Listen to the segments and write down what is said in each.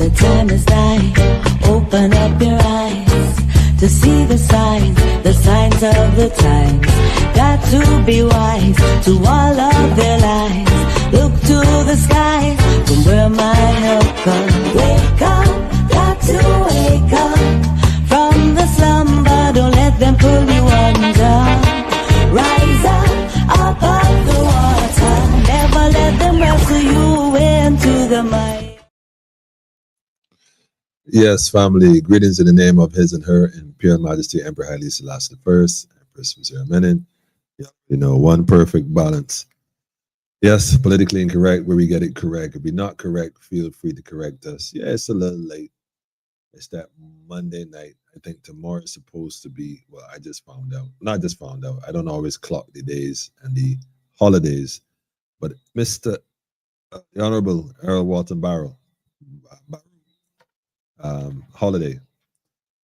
The time is nigh, open up your eyes to see the signs of the times. Got to be wise to all of their lives. Look to the skies from where my help comes. Wake up, got to wake up from the slumber. Don't let them pull you under. Rise up of the water. Never let them wrestle you into the mind. Yes, family, greetings in the name of His and Her Imperial Majesty Emperor Haile Selassie I, Empress Mzera Menin. You know, one perfect balance. Yes, politically incorrect where we get it correct. If we're not correct, feel free to correct us. Yeah, it's a little late. It's that Monday night. I think tomorrow is supposed to be, well, I just found out. Not just found out. I don't always clock the days and the holidays. But Mr. The Honorable Earl Walton Barrow, holiday.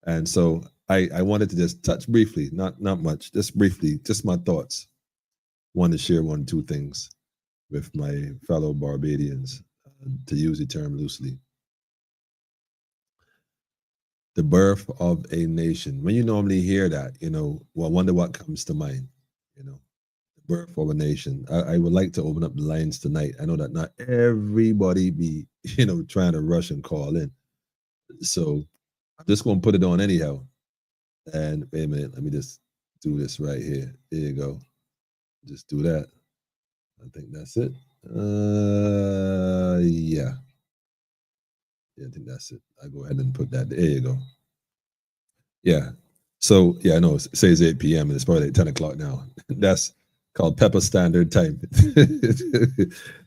And so I wanted to just touch briefly, not much, just briefly, just my thoughts. Want to share one, two things with my fellow Barbadians, to use the term loosely. The birth of a nation. When you normally hear that, you know, well, I wonder what comes to mind, you know, the birth of a nation. I would like to open up the lines tonight. I know that not everybody be, you know, trying to rush and call in. So I'm just going to put it on anyhow. And wait a minute, let me just do this right here. There you go. Just do that. I think that's it. Yeah. Yeah, I think that's it. I'll go ahead and put that. There you go. Yeah. So, yeah, I know it says 8 p.m. and it's probably 10 o'clock now. That's called Pepper Standard Time.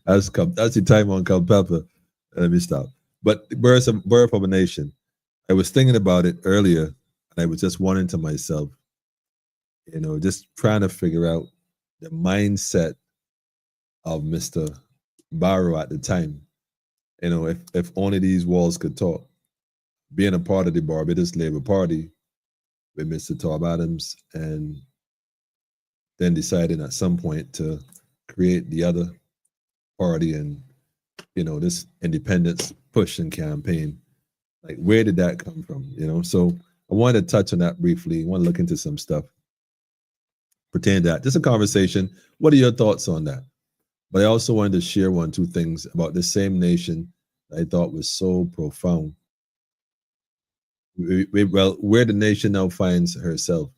That's the time on Culpeper. Let me stop. But birth of a nation. I was thinking about it earlier, and I was just wondering to myself, you know, just trying to figure out the mindset of Mr. Barrow at the time. You know, if only these walls could talk. Being a part of the Barbados Labour Party with Mr. Tob Adams, and then deciding at some point to create the other party and, you know, this independence push and campaign. Like, where did that come from? You know, so I wanted to touch on that briefly. I want to look into some stuff pertaining to that. Just a conversation. What are your thoughts on that? But I also wanted to share one, two things about the same nation that I thought was so profound. Well, where the nation now finds herself.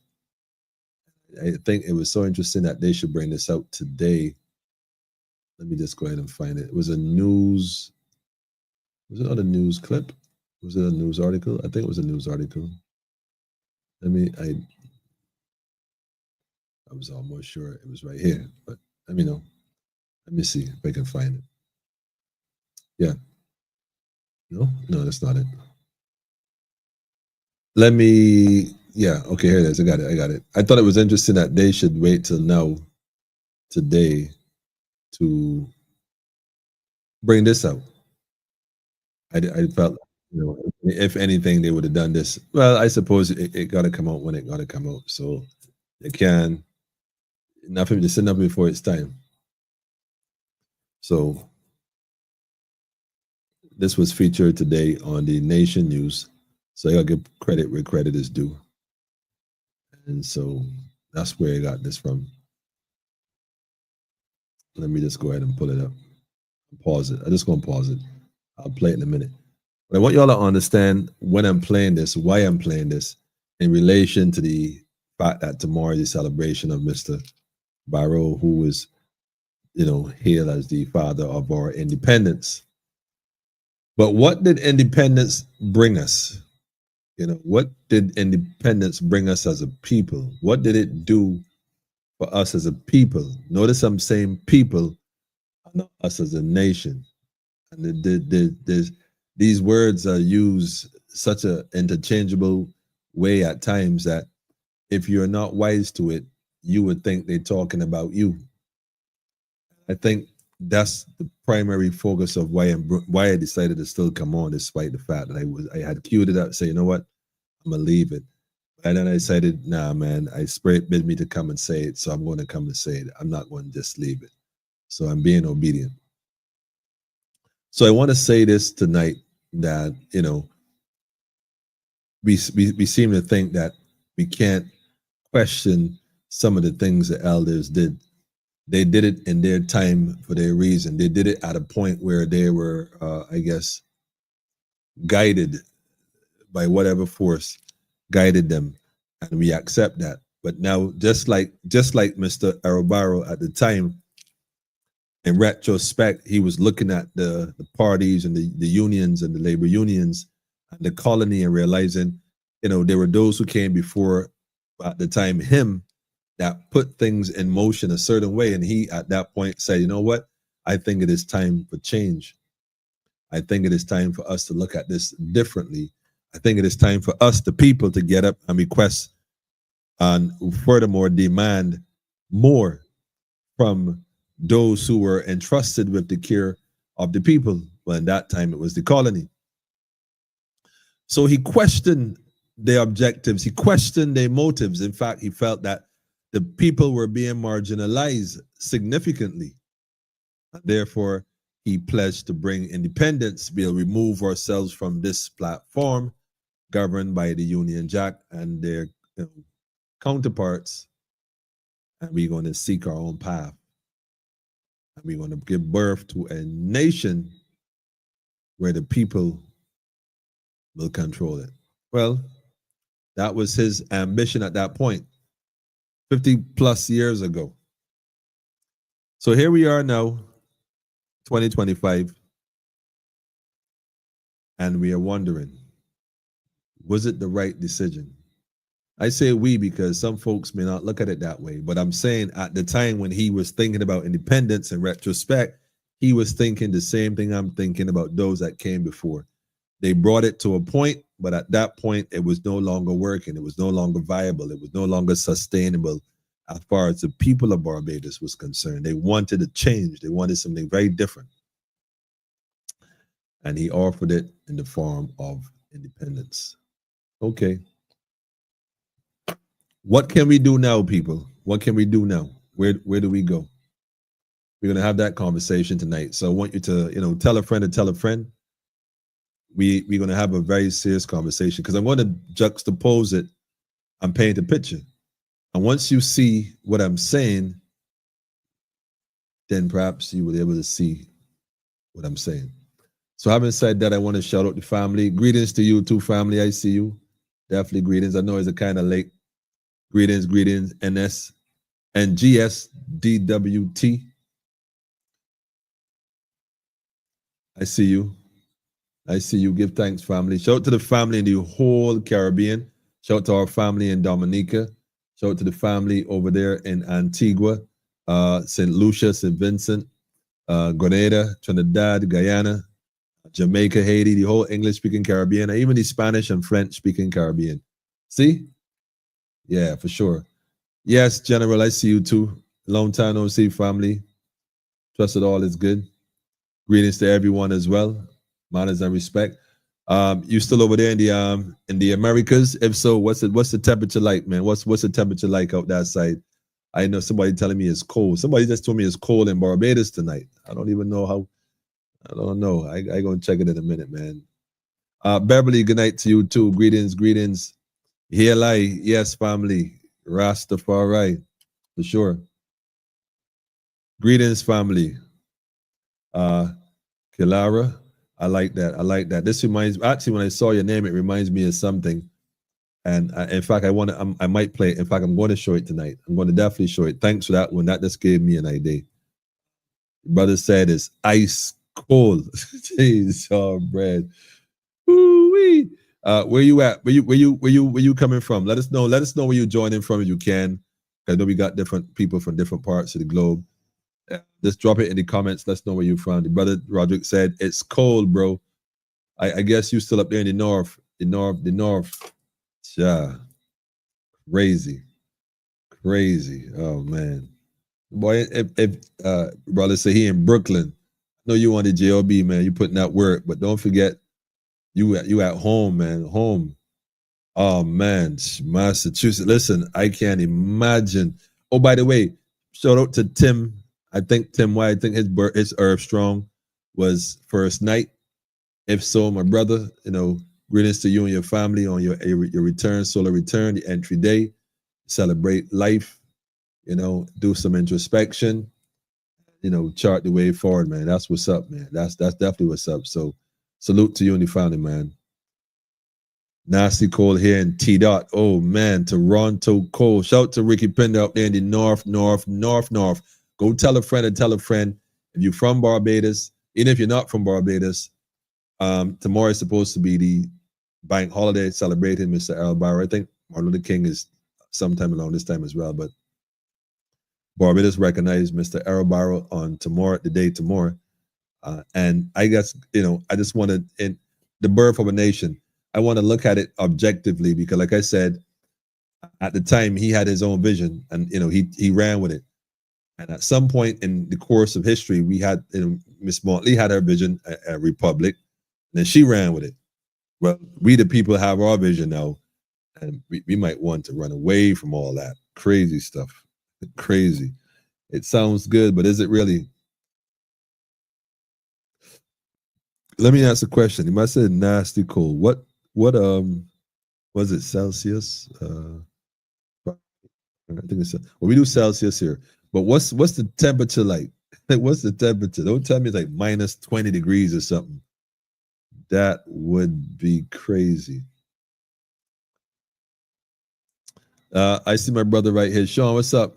I think it was so interesting that they should bring this out today. Let me just go ahead and find it. It was a news. Was it not a news clip? Was it a news article? I think it was a news article. I was almost sure it was right here, but let me know. Let me see if I can find it. Yeah. No, that's not it. Yeah, okay, here it is. I got it. I thought it was interesting that they should wait till now, today, to bring this out. I felt, you know, if anything, they would have done this. Well, I suppose it got to come out when it got to come out. So they can, nothing, just nothing before it's time. So this was featured today on the Nation News. So I got to give credit where credit is due. And so that's where I got this from. Let me just go ahead and pull it up. Pause it. I'm just going to pause it. I'll play it in a minute. But I want y'all to understand when I'm playing this, why I'm playing this, in relation to the fact that tomorrow is a celebration of Mr. Barrow, who is, you know, hailed as the father of our independence. But what did independence bring us? You know, what did independence bring us as a people? What did it do for us as a people? Notice I'm saying people, not us as a nation. And these words are used such an interchangeable way at times that if you're not wise to it, you would think they're talking about you. I think that's the primary focus of why I decided to still come on, despite the fact that I had queued it up, say, you know what, I'm gonna leave it. And then I decided, nah, man, Spirit bid me to come and say it, so I'm going to come and say it. I'm not going to just leave it. So I'm being obedient. So I want to say this tonight, that, you know, we seem to think that we can't question some of the things the elders did. They did it in their time for their reason. They did it at a point where they were, I guess, guided by whatever force guided them, and we accept that. But now, just like Mr. Arobaro at the time, in retrospect, he was looking at the parties and the unions and the labor unions and the colony and realizing, you know, there were those who came before at the time him that put things in motion a certain way. And he, at that point, said, you know what? I think it is time for change. I think it is time for us to look at this differently. I think it is time for us, the people, to get up and request and furthermore demand more from those who were entrusted with the care of the people. Well, in that time, it was the colony. So he questioned their objectives. He questioned their motives. In fact, he felt that the people were being marginalized significantly. Therefore, he pledged to bring independence. We'll remove ourselves from this platform governed by the Union Jack and their counterparts, and we're going to seek our own path. And we're going to give birth to a nation where the people will control it. Well, that was his ambition at that point, 50 plus years ago. So here we are now, 2025, and we are wondering, was it the right decision? I say we because some folks may not look at it that way, but I'm saying at the time when he was thinking about independence in retrospect, he was thinking the same thing I'm thinking about those that came before. They brought it to a point, but at that point, it was no longer working. It was no longer viable. It was no longer sustainable as far as the people of Barbados was concerned. They wanted a change. They wanted something very different. And he offered it in the form of independence. Okay. What can we do now, people? What can we do now? Where do we go? We're going to have that conversation tonight. So I want you to, tell a friend to tell a friend. We're going to have a very serious conversation because I'm going to juxtapose it and paint a picture. And once you see what I'm saying, then perhaps you will be able to see what I'm saying. So having said that, I want to shout out the family. Greetings to you too, family. I see you. Definitely greetings. I know it's a kind of late. Greetings, NS and GSDWT. I see you. I see you. Give thanks, family. Shout out to the family in the whole Caribbean. Shout out to our family in Dominica. Shout out to the family over there in Antigua, St. Lucia, St. Vincent, Grenada, Trinidad, Guyana, Jamaica, Haiti, the whole English-speaking Caribbean, and even the Spanish and French-speaking Caribbean. See? Yeah, for sure. Yes, General, I see you too. Long time no see, family. Trust that all is good. Greetings to everyone as well. Manners and respect. You still over there in the Americas? If so, what's the temperature like, man? What's the temperature like out that side? I know somebody telling me it's cold. Somebody just told me it's cold in Barbados tonight. I don't even know how. I don't know. I gonna check it in a minute, man. Beverly, good night to you too. Greetings. Here lie, yes, family. Rastafari, for sure. Greetings, family. Kilara, I like that. This reminds, actually, when I saw your name, it reminds me of something. And in fact, I might play it. In fact, I'm going to show it tonight. I'm going to definitely show it. Thanks for that one. That just gave me an idea. Your brother said it's ice cold. Jeez, oh, bread. Woo-wee. Where you at? Where you coming from? Let us know where you joining from if you can. I know we got different people from different parts of the globe. Just drop it in the comments. Let's know where you're from. The brother Roderick said it's cold, bro. I guess you still up there in the north. The north. Yeah. Crazy. Oh man. Boy, if brother say he in Brooklyn. I know you on the JOB, man. You putting that work, but don't forget you at home, man. Home. Oh man, Massachusetts. Listen, I can't imagine. Oh, by the way, shout out to Tim. I think Tim White. I think his Earth Strong was first night. If so, my brother, greetings to you and your family on your return, solar return, the entry day. Celebrate life, do some introspection, chart the way forward, man. That's what's up, man. That's definitely what's up. So salute to you and your family, man. Nasty Cole here in T Dot. Oh man, Toronto Cole. Shout to Ricky Pender up there in the north. Go tell a friend and tell a friend. If you're from Barbados, even if you're not from Barbados, tomorrow is supposed to be the bank holiday celebrating Mr. Earl Barrow. I think Martin Luther King is sometime around this time as well, but Barbados recognized Mr. Earl Barrow on tomorrow, the day tomorrow. And I guess, I just want to, in the birth of a nation, I want to look at it objectively because, like I said, at the time he had his own vision and, he ran with it. And at some point in the course of history, we had, Miss Motley had her vision, a republic, and then she ran with it. Well, we the people have our vision now, and we might want to run away from all that crazy stuff. Crazy. It sounds good, but is it really? Let me ask a question. You might say nasty cold. What was it Celsius? I think it's well, we do Celsius here, but what's the temperature like? What's the temperature? Don't tell me it's like minus 20 degrees or something. That would be crazy. I see my brother right here. Sean, what's up?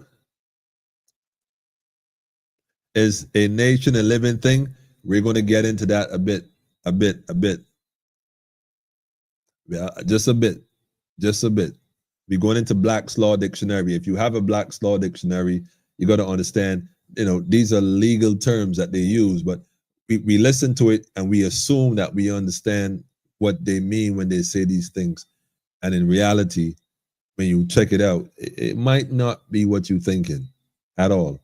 Is a nation a living thing? We're going to get into that a bit. Yeah, just a bit. We're going into Black's Law Dictionary. If you have a Black's Law Dictionary, you got to understand, these are legal terms that they use, but we listen to it and we assume that we understand what they mean when they say these things. And in reality, when you check it out, it might not be what you're thinking at all.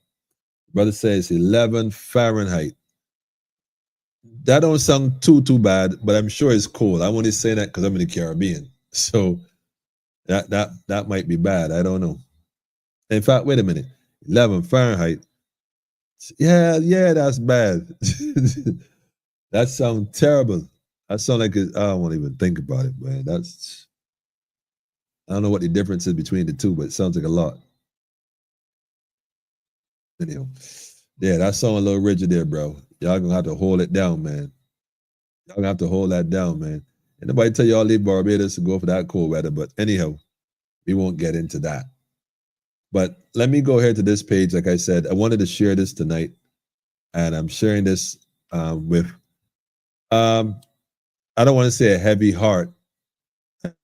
Brother says 11 Fahrenheit. That don't sound too bad, but I'm sure it's cold. I want to say that because I'm in the Caribbean. So that might be bad. I don't know. In fact, wait a minute. 11 Fahrenheit. Yeah, that's bad. That sounds terrible. That sounds like I don't want to even think about it, man. I don't know what the difference is between the two, but it sounds like a lot. Anyhow, yeah, that sounds a little rigid there, bro. Y'all gonna have to hold it down, man. Y'all gonna have to hold that down, man. And nobody tell y'all leave Barbados to go for that cold weather, but anyhow, we won't get into that. But let me go ahead to this page. Like I said, I wanted to share this tonight, and I'm sharing this with, I don't want to say a heavy heart.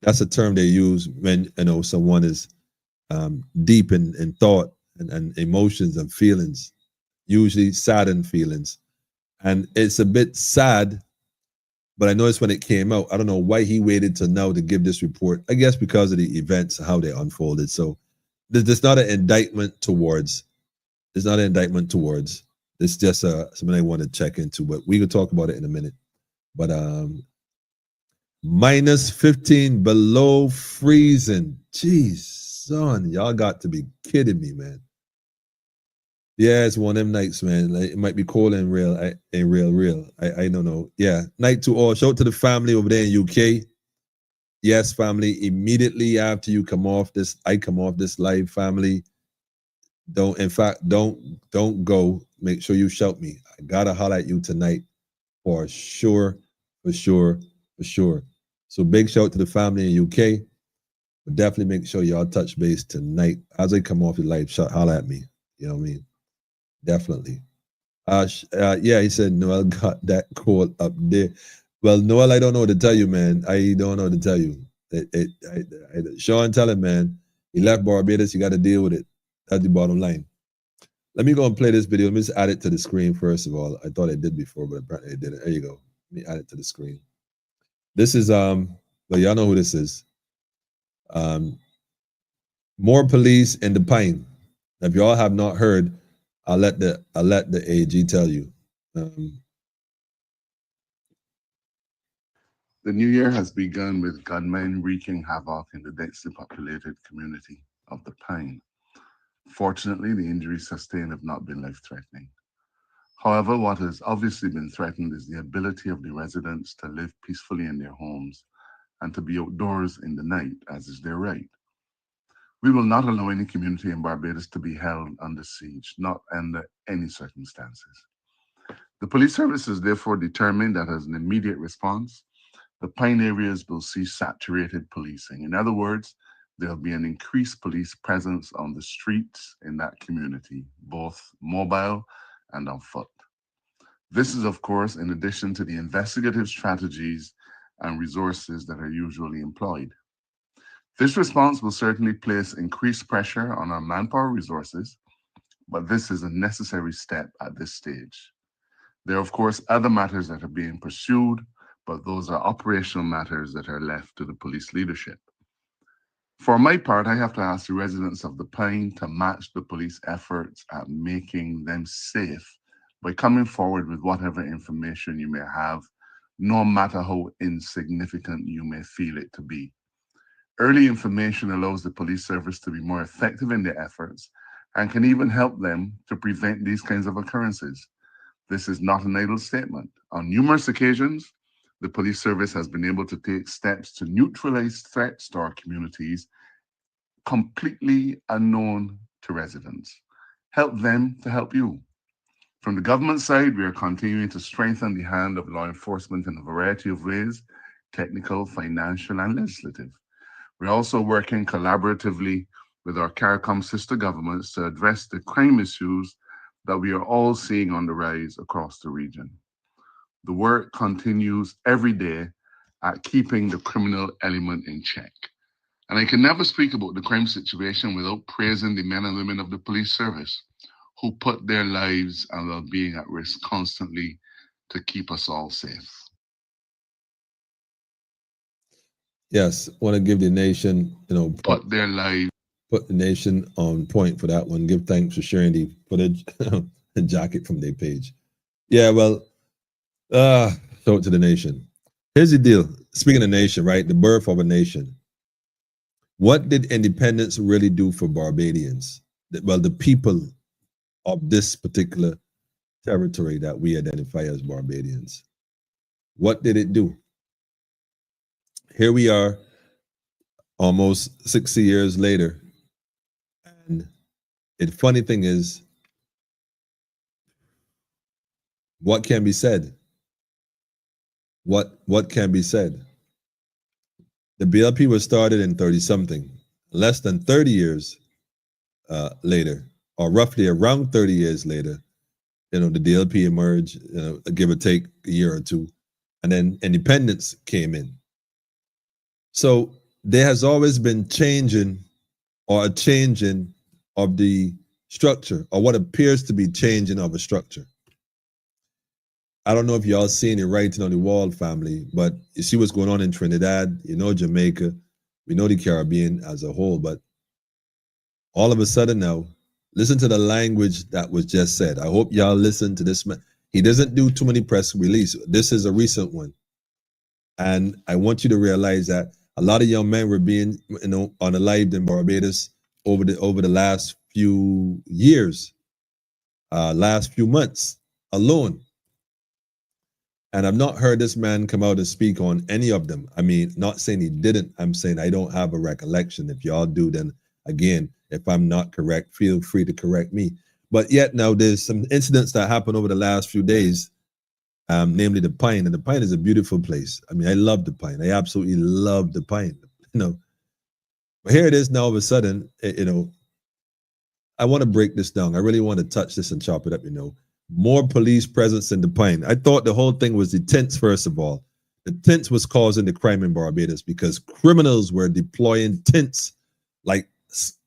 That's a term they use when someone is deep in thought and emotions and feelings, usually saddened feelings. And it's a bit sad, but I noticed when it came out, I don't know why he waited till now to give this report. I guess because of the events, how they unfolded. So there's not an indictment towards. It's not an indictment towards. It's just something I want to check into, but we can talk about it in a minute. But minus 15 below freezing. Jeez, son, y'all got to be kidding me, man. Yeah, it's one of them nights, man. Like, it might be cold and real. Real. I don't know. Yeah, night to all. Shout out to the family over there in UK. Yes, family. Immediately after you come off this, I come off this live, family. Don't go. Make sure you shout me. I gotta holler at you tonight for sure. So big shout out to the family in UK. But definitely make sure y'all touch base tonight. As I come off the live, holler at me. You know what I mean? Definitely. Yeah, he said Noel got that call up there. Well, Noel, I don't know what to tell you, man. I don't know what to tell you. Sean, tell him, man. He left Barbados. You got to deal with it. That's the bottom line. Let me go and play this video. Let me just add it to the screen first of all. I thought I did before, but apparently I didn't. There you go. Let me add it to the screen. This is well, y'all know who this is. More police in the Pine. If y'all have not heard, I'll let the AG tell you. The new year has begun with gunmen wreaking havoc in the densely populated community of the Pine. Fortunately, the injuries sustained have not been life-threatening. However, what has obviously been threatened is the ability of the residents to live peacefully in their homes and to be outdoors in the night, as is their right. We will not allow any community in Barbados to be held under siege, not under any circumstances. The police service is therefore determined that as an immediate response, the Pine areas will see saturated policing. In other words, there'll be an increased police presence on the streets in that community, both mobile and on foot. This is, of course, in addition to the investigative strategies and resources that are usually employed. This response will certainly place increased pressure on our manpower resources, but this is a necessary step at this stage. There are, of course, other matters that are being pursued, but those are operational matters that are left to the police leadership. For my part, I have to ask the residents of the Pine to match the police efforts at making them safe by coming forward with whatever information you may have, no matter how insignificant you may feel it to be. Early information allows the police service to be more effective in their efforts and can even help them to prevent these kinds of occurrences. This is not an idle statement. On numerous occasions, the police service has been able to take steps to neutralize threats to our communities completely unknown to residents. Help them to help you. From the government side, we are continuing to strengthen the hand of law enforcement in a variety of ways, technical, financial, and legislative. We're also working collaboratively with our CARICOM sister governments to address the crime issues that we are all seeing on the rise across the region. The work continues every day at keeping the criminal element in check. And I can never speak about the crime situation without praising the men and women of the police service who put their lives and well-being at risk constantly to keep us all safe. Yes, want to give the nation, Put their lives. Put the nation on point for that one. Give thanks for sharing the footage, the jacket from their page. Yeah, well, show it to the nation. Here's the deal. Speaking of nation, right? The birth of a nation. What did independence really do for Barbadians? Well, the people of this particular territory that we identify as Barbadians. What did it do? Here we are, almost 60 years later. And the funny thing is, what can be said? What can be said? The BLP was started in 30-something. Less than 30 years later, or roughly around 30 years later, the DLP emerged, give or take a year or two, and then independence came in. So there has always been changing or a changing of the structure, or what appears to be changing of a structure. I don't know if y'all seen it writing on the wall, family, but you see what's going on in Trinidad, Jamaica, we know the Caribbean as a whole, but all of a sudden now, listen to the language that was just said. I hope y'all listen to this man. He doesn't do too many press releases. This is a recent one. And I want you to realize that a lot of young men were being, unalived in Barbados over the last few years, last few months alone. And I've not heard this man come out and speak on any of them. I mean, not saying he didn't. I'm saying I don't have a recollection. If y'all do, then again, if I'm not correct, feel free to correct me. But yet now there's some incidents that happened over the last few days, namely the Pine. And the Pine is a beautiful place. I mean, I love the Pine. I absolutely love the Pine, But here it is now all of a sudden, I want to break this down. I really want to touch this and chop it up, More police presence in the Pine. I thought the whole thing was the tents, first of all. The tents was causing the crime in Barbados because criminals were deploying tents like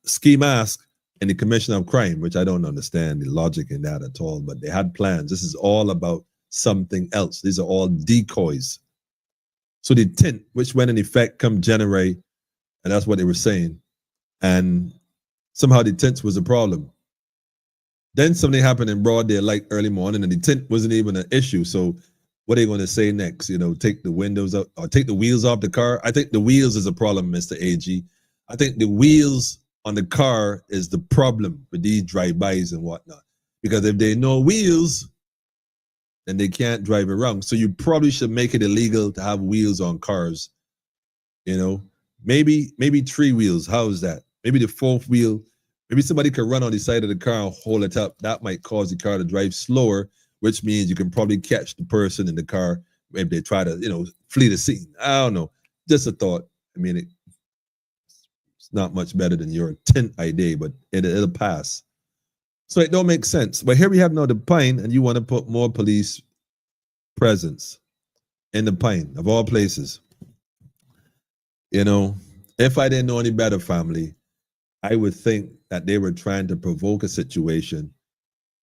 ski mask in the commission of crime, which I don't understand the logic in that at all, but they had plans. This is all about something else. These are all decoys. So the tent, which went in effect come January, and that's what they were saying, and somehow the tents was a problem. Then something happened in broad daylight early morning, and the tent wasn't even an issue. So what are they going to say next? Take the windows out or take the wheels off the car? I think the wheels is a problem, Mr. AG. I think the wheels on the car is the problem with these drive-bys and whatnot. Because if there are no wheels, and they can't drive around. So you probably should make it illegal to have wheels on cars. You know, maybe 3 wheels. How is that? Maybe the 4th wheel. Maybe somebody could run on the side of the car and hold it up. That might cause the car to drive slower, which means you can probably catch the person in the car if they try to, flee the scene. I don't know. Just a thought. I mean, it's not much better than your 10th idea, but it'll pass. So it don't make sense. But here we have now the Pine, and you want to put more police presence in the Pine, of all places. If I didn't know any better, family, I would think that they were trying to provoke a situation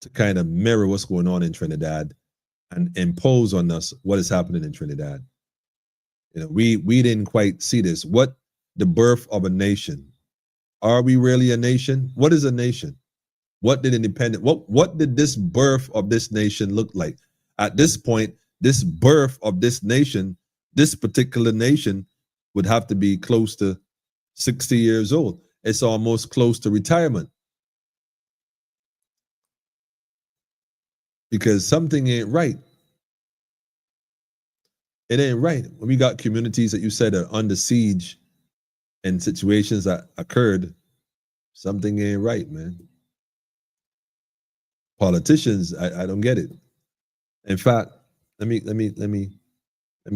to kind of mirror what's going on in Trinidad and impose on us what is happening in Trinidad. We didn't quite see this. What the birth of a nation? Are we really a nation? What is a nation? What did what did this birth of this nation look like? At this point, this birth of this nation, this particular nation, would have to be close to 60 years old. It's almost close to retirement. Because something ain't right. It ain't right. When we got communities that you said are under siege and situations that occurred, something ain't right, man. Politicians, I don't get it. In fact, let me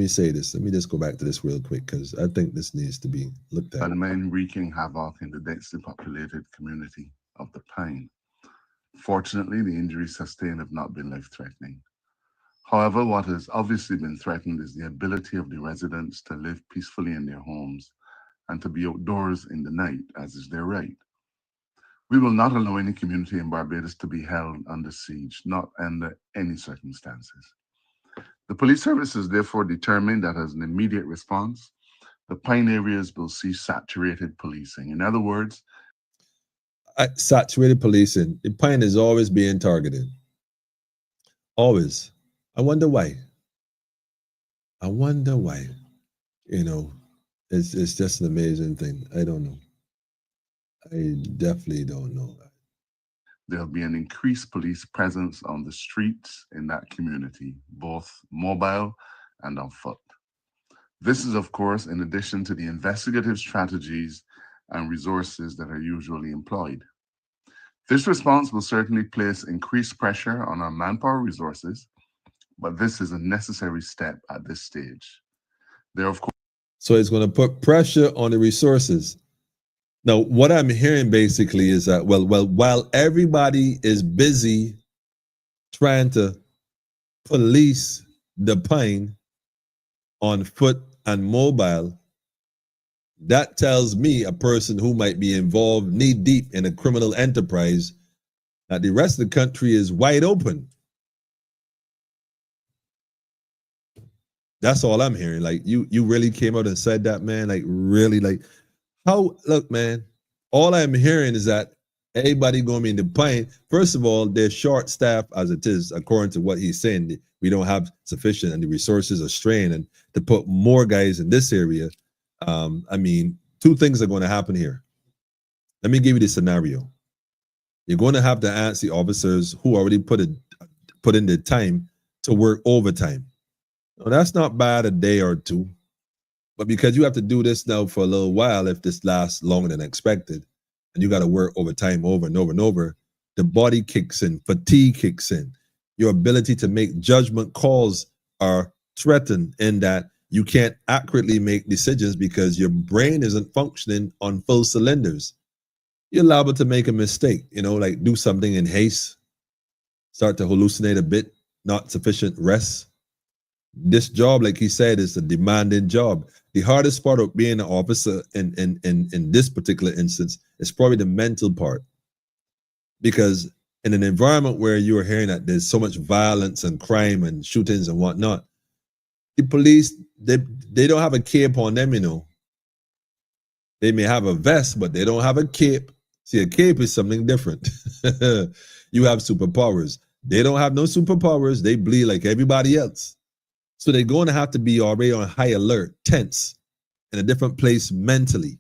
say this. Let me just go back to this real quick because I think this needs to be looked at. Gunmen wreaking havoc in the densely populated community of the Pine. Fortunately, the injuries sustained have not been life-threatening. However, what has obviously been threatened is the ability of the residents to live peacefully in their homes and to be outdoors in the night, as is their right. We will not allow any community in Barbados to be held under siege, not under any circumstances. The police service is therefore determined that as an immediate response, the Pine areas will see saturated policing. In other words, saturated policing. The Pine is always being targeted. Always. I wonder why. It's just an amazing thing. I don't know. I definitely don't know. There'll be an increased police presence on the streets in that community, both mobile and on foot. This is, of course, in addition to the investigative strategies and resources that are usually employed. This response will certainly place increased pressure on our manpower resources, but this is a necessary step at this stage. So it's going to put pressure on the resources. Now, what I'm hearing basically is that, while everybody is busy trying to police the Pine on foot and mobile, that tells me, a person who might be involved knee deep in a criminal enterprise, that the rest of the country is wide open. That's all I'm hearing. Like, you really came out and said that, man. Like, really, like, how? Look, man, all I'm hearing is that everybody going to be in the Pine. First of all, they're short staffed as it is, according to what he's saying. We don't have sufficient, and the resources are strained, and to put more guys in this area. I mean, 2 things are going to happen here. Let me give you the scenario. You're going to have to ask the officers who already put in the time to work overtime. Now, that's not bad, a day or 2, but because you have to do this now for a little while, if this lasts longer than expected, and you got to work overtime over and over and over, the body kicks in, fatigue kicks in. Your ability to make judgment calls are threatened in that you can't accurately make decisions because your brain isn't functioning on full cylinders. You're liable to make a mistake, like do something in haste, start to hallucinate a bit, not sufficient rest. This job, like he said, is a demanding job. The hardest part of being an officer in this particular instance is probably the mental part. Because in an environment where you're hearing that there's so much violence and crime and shootings and whatnot, the police, they don't have a cape on them, They may have a vest, but they don't have a cape. See, a cape is something different. You have superpowers. They don't have no superpowers. They bleed like everybody else. So they're going to have to be already on high alert, tense, in a different place mentally.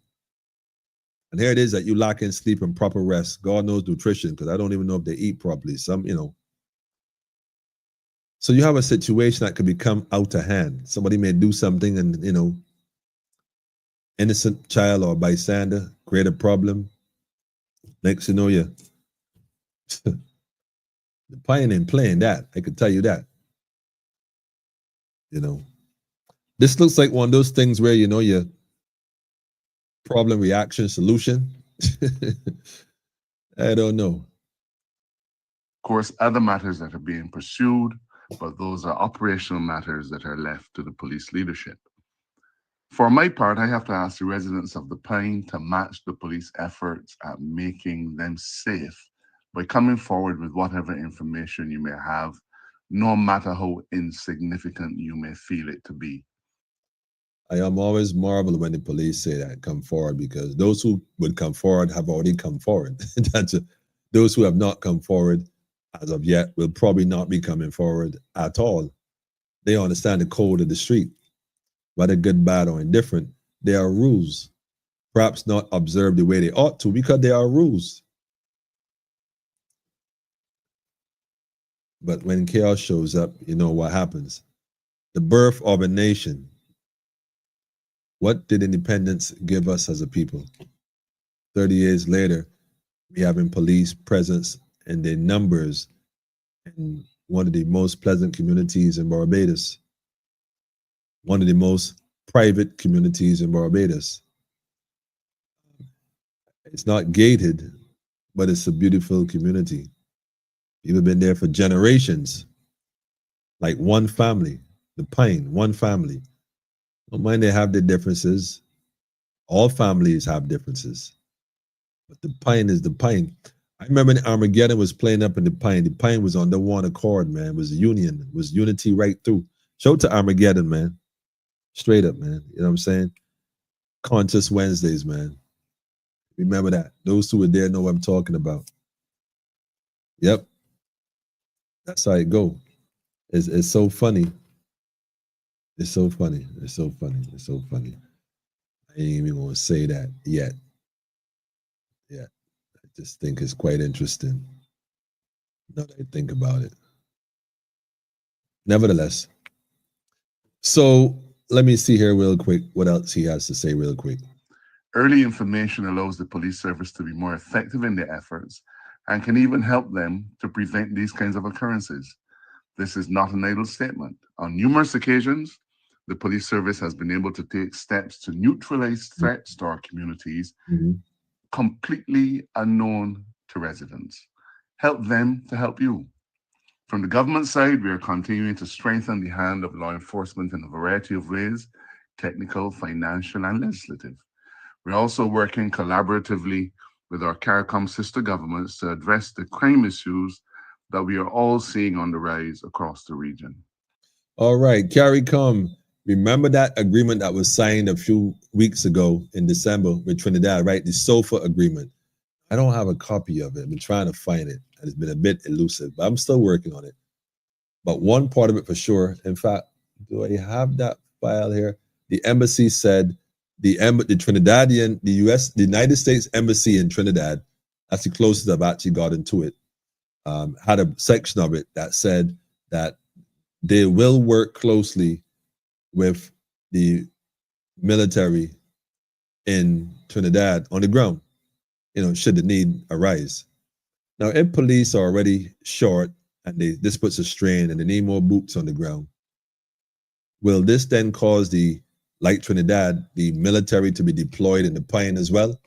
And here it is that you lack in sleep and proper rest. God knows nutrition, because I don't even know if they eat properly. Some So you have a situation that could become out of hand. Somebody may do something and, you know, innocent child or bystander create a problem. Next you know, the pine ain't playing that. I could tell you that. You know, this looks like one of those things where, you know, your problem, reaction, solution. I don't know. Of course, other matters that are being pursued, but those are operational matters that are left to the police leadership. For my part, I have to ask the residents of the Pine to match the police efforts at making them safe by coming forward with whatever information you may have, no matter how insignificant you may feel it to be. I am always marveled when the police say that, come forward, because those who would come forward have already come forward. Those who have not come forward as of yet will probably not be coming forward at all. They understand the code of the street, whether good, bad, or indifferent. There are rules, perhaps not observed the way they ought to, because there are rules. But when chaos shows up, you know what happens. The birth of a nation. What did independence give us as a people? 30 years later, we having police presence in their numbers in one of the most pleasant communities in Barbados, one of the most private communities in Barbados. It's not gated, but it's a beautiful community. People have been there for generations, like one family, the Pine, one family. Don't mind they have their differences. All families have differences. But the Pine is the Pine. I remember when Armageddon was playing up in the Pine was on the one accord, man. It was union, it was unity right through. Show to Armageddon, man. Straight up, man. You know what I'm saying? Conscious Wednesdays, man. Remember that. Those who were there know what I'm talking about. Yep. That's how it go. It's so funny. It's so funny. It's so funny. It's so funny. I ain't even gonna say that yet. Yeah. I just think it's quite interesting. Now that I think about it. Nevertheless. So let me see here real quick what else he has to say real quick. Early information allows the police service to be more effective in their efforts and can even help them to prevent these kinds of occurrences. This is not an idle statement. On numerous occasions, the police service has been able to take steps to neutralize threats to our communities completely unknown to residents. Help them to help you. From the government side, we are continuing to strengthen the hand of law enforcement in a variety of ways, technical, financial, and legislative. We're also working collaboratively with our CARICOM sister governments to address the crime issues that we are all seeing on the rise across the region. All right, CARICOM. Remember that agreement that was signed a few weeks ago in December with Trinidad, right? The SOFA agreement. I don't have a copy of it. I've been trying to find it. It's been a bit elusive, but I'm still working on it. But one part of it for sure, in fact, do I have that file here? The embassy said the Trinidadian, the United States Embassy in Trinidad, that's the closest I've actually gotten to it, had a section of it that said that they will work closely with the military in Trinidad on the ground, you know, should the need arise. Now, if police are already short and this puts a strain and they need more boots on the ground, will this then cause like Trinidad, the military to be deployed in the Pine as well?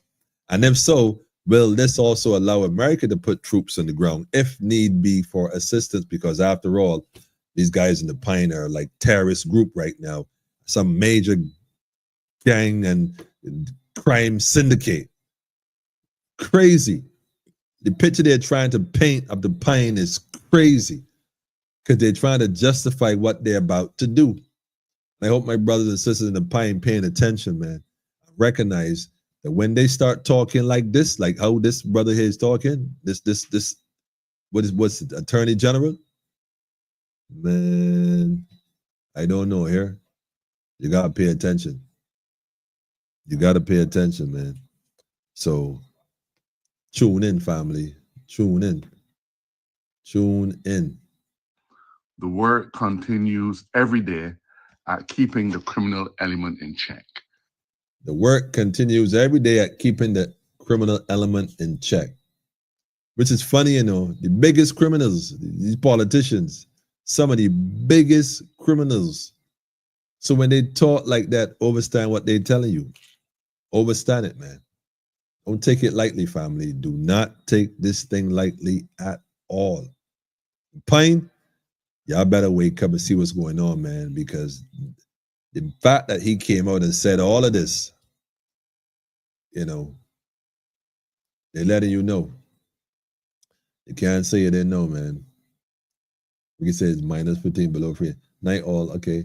And if so, will this also allow America to put troops on the ground if need be for assistance? Because after all, these guys in the Pine are like terrorist group right now, some major gang and crime syndicate. Crazy. The picture they're trying to paint of the Pine is crazy because they're trying to justify what they're about to do. I hope my brothers and sisters in the Pine paying attention, man. Recognize that when they start talking like this, like how this brother here is talking, what's it, Attorney General? Man, I don't know here. You gotta pay attention. You gotta pay attention, man. So tune in, family. Tune in. Tune in. The work continues every day at keeping the criminal element in check. The work continues every day at keeping the criminal element in check. Which is funny, you know, the biggest criminals, these politicians, some of the biggest criminals. So when they talk like that, overstand what they're telling you. Overstand it, man. Don't take it lightly, family. Do not take this thing lightly at all. Pine, y'all better wake up and see what's going on, man, because the fact that he came out and said all of this, you know, they're letting you know. You can't say you didn't know, man. We can say it's minus 15 below free. Night all, okay.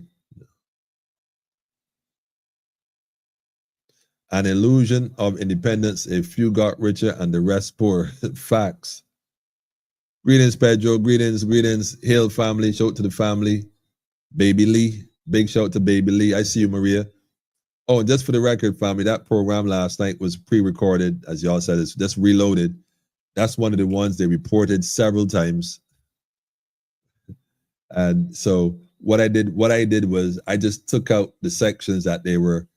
An illusion of independence, a few got richer and the rest poor. Facts. Greetings, Pedro. Greetings. Hail family. Shout to the family. Baby Lee. Big shout to Baby Lee. I see you, Maria. Oh, and just for the record, family, that program last night was pre-recorded. As y'all said, it's just reloaded. That's one of the ones they reported several times. And so what I did was I just took out the sections that they were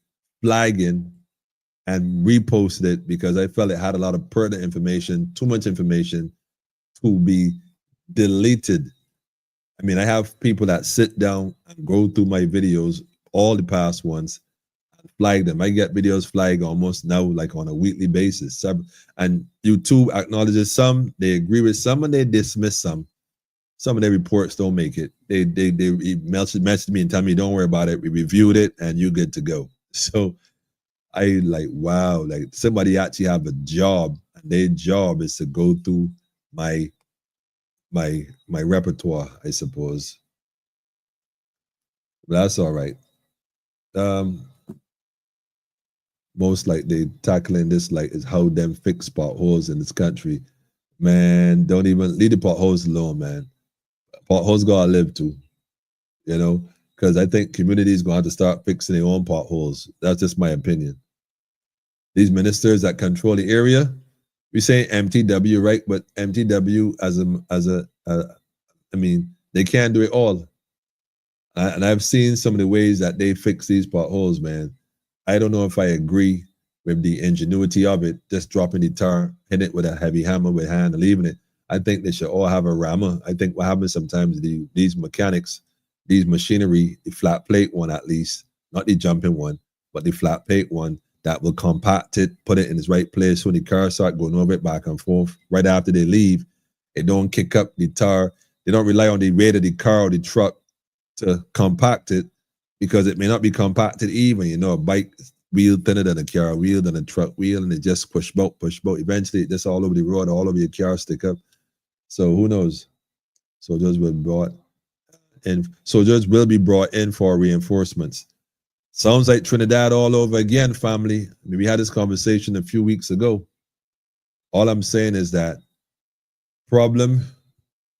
flagging and reposted it because I felt it had a lot of pertinent information, too much information to be deleted. I mean, I have people that sit down and go through my videos, all the past ones, and flag them. I get videos flagged almost now like on a weekly basis. And YouTube acknowledges some, they agree with some, and they dismiss some. Some of their reports don't make it. They message me and tell me, don't worry about it. We reviewed it and you're good to go. So I like, wow, like somebody actually have a job, and their job is to go through my repertoire, I suppose. But that's all right. Most like they tackling this like is how them fix potholes in this country. Man, don't even leave the potholes alone, man. Potholes gotta live too, you know, because I think communities gonna have to start fixing their own potholes. That's just my opinion. These ministers that control the area, we say MTW, right? But MTW I mean, they can't do it all. And I've seen some of the ways that they fix these potholes, man. I don't know if I agree with the ingenuity of it, just dropping the tar, hitting it with a heavy hammer with hand and leaving it. I think they should all have a rammer. I think what happens sometimes, these mechanics, these machinery, the flat plate one at least, not the jumping one, but the flat plate one that will compact it, put it in its right place when the car start going over it back and forth. Right after they leave, it don't kick up the tar. They don't rely on the weight of the car or the truck to compact it, because it may not be compacted even. You know, a bike wheel thinner than a car wheel, than a truck wheel, and it just push boat. Eventually, it just all over the road, all over your car stick up. So who knows? Soldiers will be brought in for reinforcements. Sounds like Trinidad all over again, family. I mean, we had this conversation a few weeks ago. All I'm saying is that problem,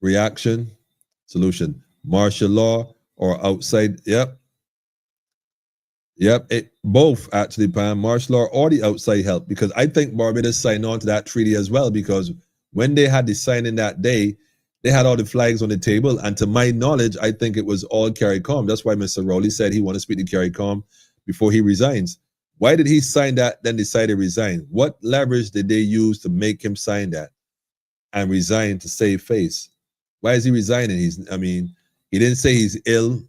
reaction, solution. Martial law or outside, yep. Both actually, Pam, martial law or the outside help, because I think Barbados signed on to that treaty as well, because when they had the signing that day, they had all the flags on the table, and to my knowledge, I think it was all CARICOM. That's why Mr. Rowley said he wanted to speak to CARICOM before he resigns. Why did he sign that, then decide to resign? What leverage did they use to make him sign that and resign to save face? Why is he resigning? He didn't say he's ill.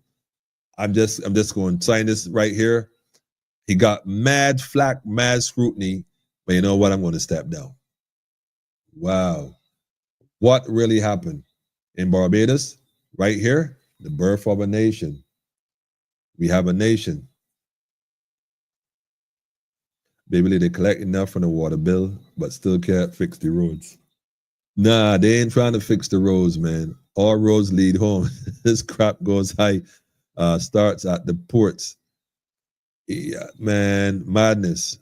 I'm just going to sign this right here. He got mad flack, mad scrutiny, but you know what? I'm going to step down. Wow. What really happened in Barbados? Right here, the birth of a nation. We have a nation. Baby, they collect enough from the water bill, but still can't fix the roads. Nah, they ain't trying to fix the roads, man. All roads lead home. This crap goes high, starts at the ports. Yeah, man, madness.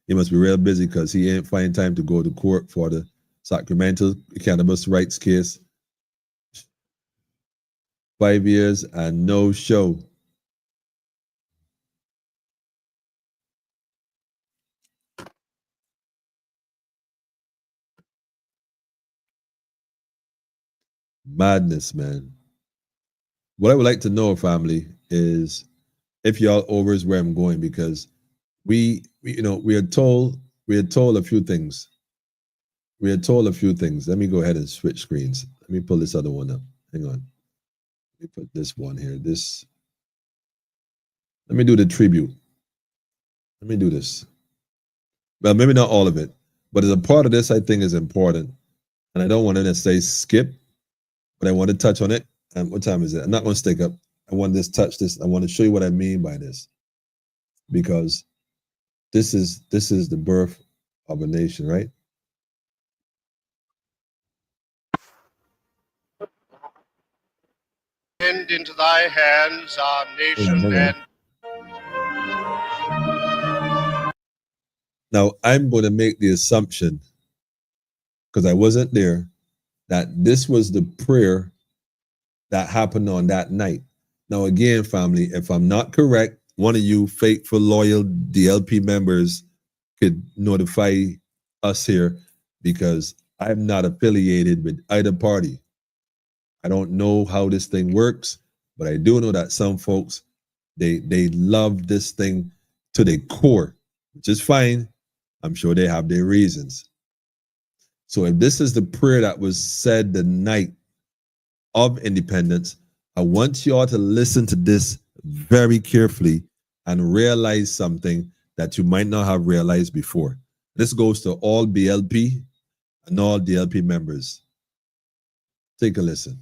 He must be real busy because he ain't finding time to go to court for the Sacramento cannabis rights case. 5 years and no show. Madness, man. What I would like to know, family, is if y'all over is where I'm going, because we are told a few things. We are told a few things. Let me go ahead and switch screens. Let me pull this other one up. Hang on. Let me put this one here. Let me do the tribute. Let me do this. Well, maybe not all of it, but as a part of this, I think is important. And I don't want to necessarily skip, but I want to touch on it. And what time is it? I'm not going to stick up. I want to touch this. I want to show you what I mean by this, because this is the birth of a nation, right? Send into thy hands our nation Hang on. and Now I'm going to make the assumption, because I wasn't there, that this was the prayer that happened on that night. Now, again, family, if I'm not correct, one of you faithful, loyal DLP members could notify us here, because I'm not affiliated with either party. I don't know how this thing works, but I do know that some folks, they love this thing to their core, which is fine. I'm sure they have their reasons. So if this is the prayer that was said the night of independence, I want you all to listen to this very carefully and realize something that you might not have realized before. This goes to all BLP and all DLP members. Take a listen.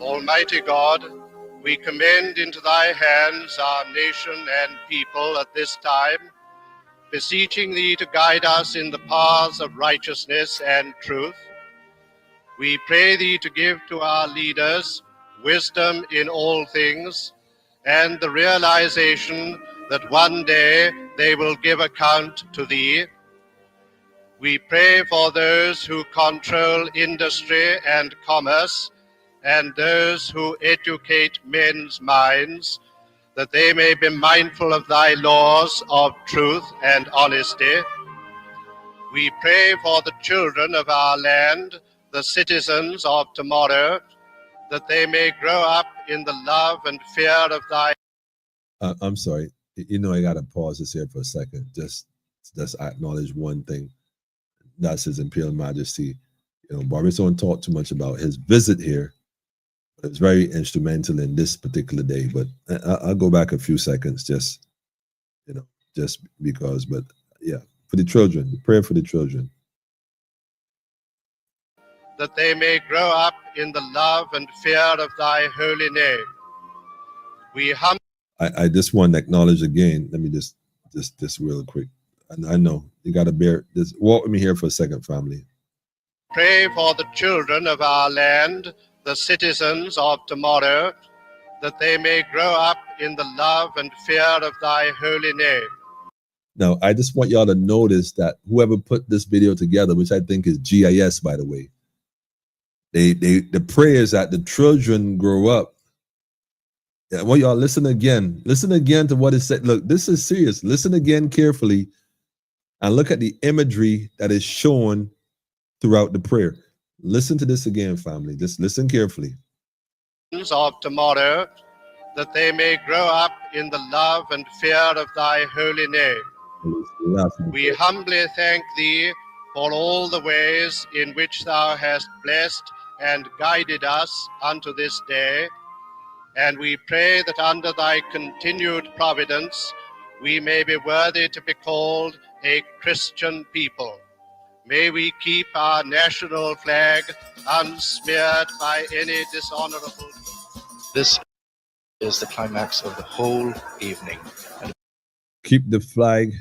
Almighty God, we commend into thy hands our nation and people at this time, beseeching thee to guide us in the paths of righteousness and truth. We pray thee to give to our leaders wisdom in all things, and the realization that one day they will give account to thee. We pray for those who control industry and commerce, and those who educate men's minds, that they may be mindful of thy laws of truth and honesty. We pray for the children of our land, the citizens of tomorrow, that they may grow up in the love and fear of thy... I'm sorry. I got to pause this here for a second. Just acknowledge one thing. That's His Imperial Majesty. Barbados don't talk too much about his visit here. It was very instrumental in this particular day. But I'll go back a few seconds, just because. But yeah, for the children, the prayer for the children. That they may grow up in the love and fear of thy holy name. We I just want to acknowledge again. Let me just real quick. I know you got to bear this. Walk with me here for a second, family. pray for the children of our land, the citizens of tomorrow, that they may grow up in the love and fear of thy holy name. Now, I just want y'all to notice that whoever put this video together, which I think is GIS, by the way, the prayers that the children grow up. I want y'all listen again to what is said. Look, this is serious. Listen again carefully and look at the imagery that is shown throughout the prayer. Listen to this again, family. Just listen carefully. Of tomorrow, that they may grow up in the love and fear of thy holy name. We humbly thank thee for all the ways in which thou hast blessed and guided us unto this day, and we pray that under thy continued providence we may be worthy to be called a Christian people. May we keep our national flag unsmeared by any dishonorable. This is the climax of the whole evening. Keep the flag.